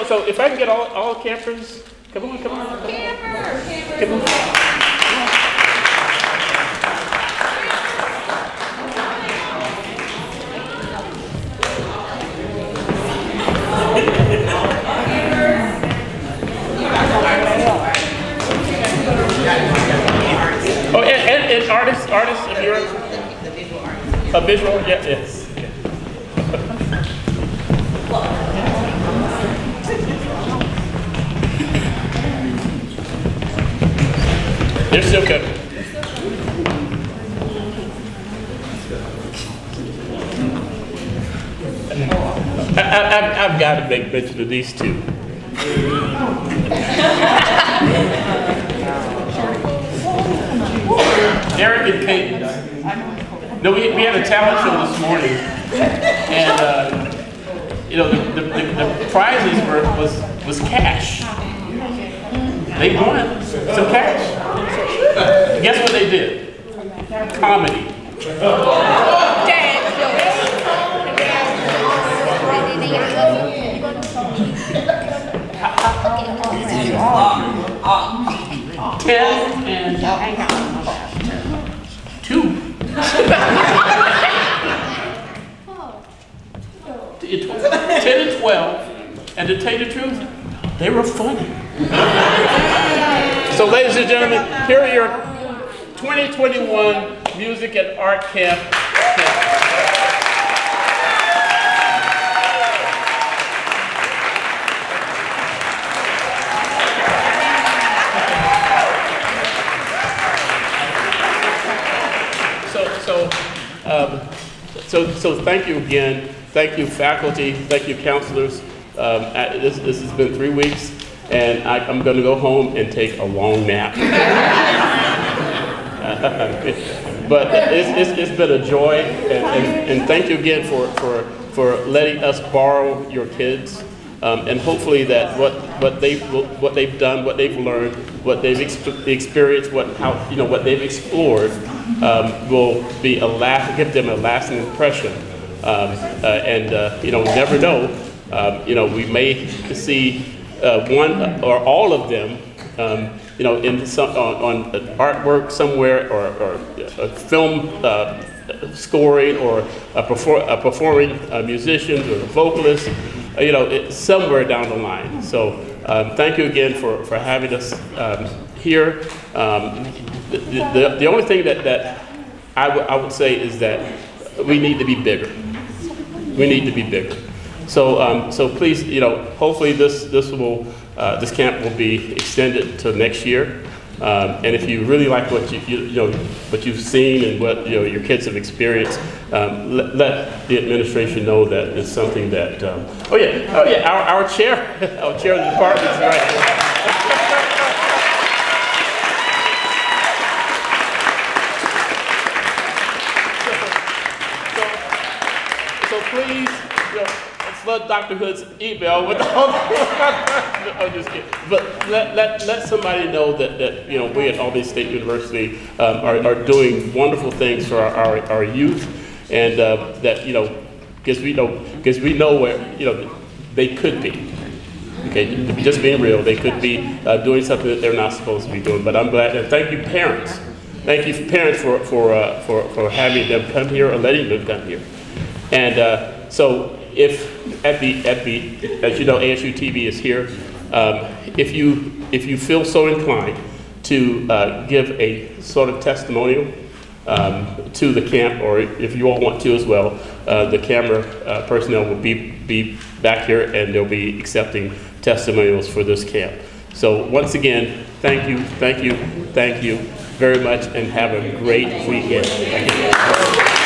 So if I can get all campers, come on. Come on. Oh, and artists, if you're a visual, yes. They're still coming. I've got to make mention of these two. Derek and Kate. No, we had a talent show this morning, and you know the prizes was cash. They won some cash. Guess what they did? Comedy. Ten and 2. 10 and 12, and to tell you the truth, they were funny. So ladies and gentlemen, here are your 2021 Music and Art Camp. So thank you again. Thank you, faculty. Thank you, counselors. This has been 3 weeks, and I'm going to go home and take a long nap. But it's been a joy, and thank you again for letting us borrow your kids, and hopefully that what they've done, what they've learned, what they've experienced, what they've explored will be give them a lasting impression. Never know. We may see one or all of them, in on artwork somewhere, or a film scoring, or a performing musician or a vocalist, somewhere down the line. So thank you again for having us here. The only thing that I would say is that we need to be bigger. We need to be bigger. So please, hopefully this camp will be extended to next year. And if you really like what what you've seen and what your kids have experienced, let the administration know that it's something that. Our chair, our chair of the department is right here. Please, let's let Dr. Hood's email with all I'm just kidding. But let somebody know that we at Albany State University are doing wonderful things for our youth, and that because we know where they could be. Okay, just being real, they could be doing something that they're not supposed to be doing. But I'm glad, and thank you, parents. Thank you, parents, for having them come here or letting them come here. And so, if as ASU TV is here, if you feel so inclined to give a sort of testimonial to the camp, or if you all want to as well, the camera personnel will be back here, and they'll be accepting testimonials for this camp. So once again, thank you very much, and have a great weekend. Thank you.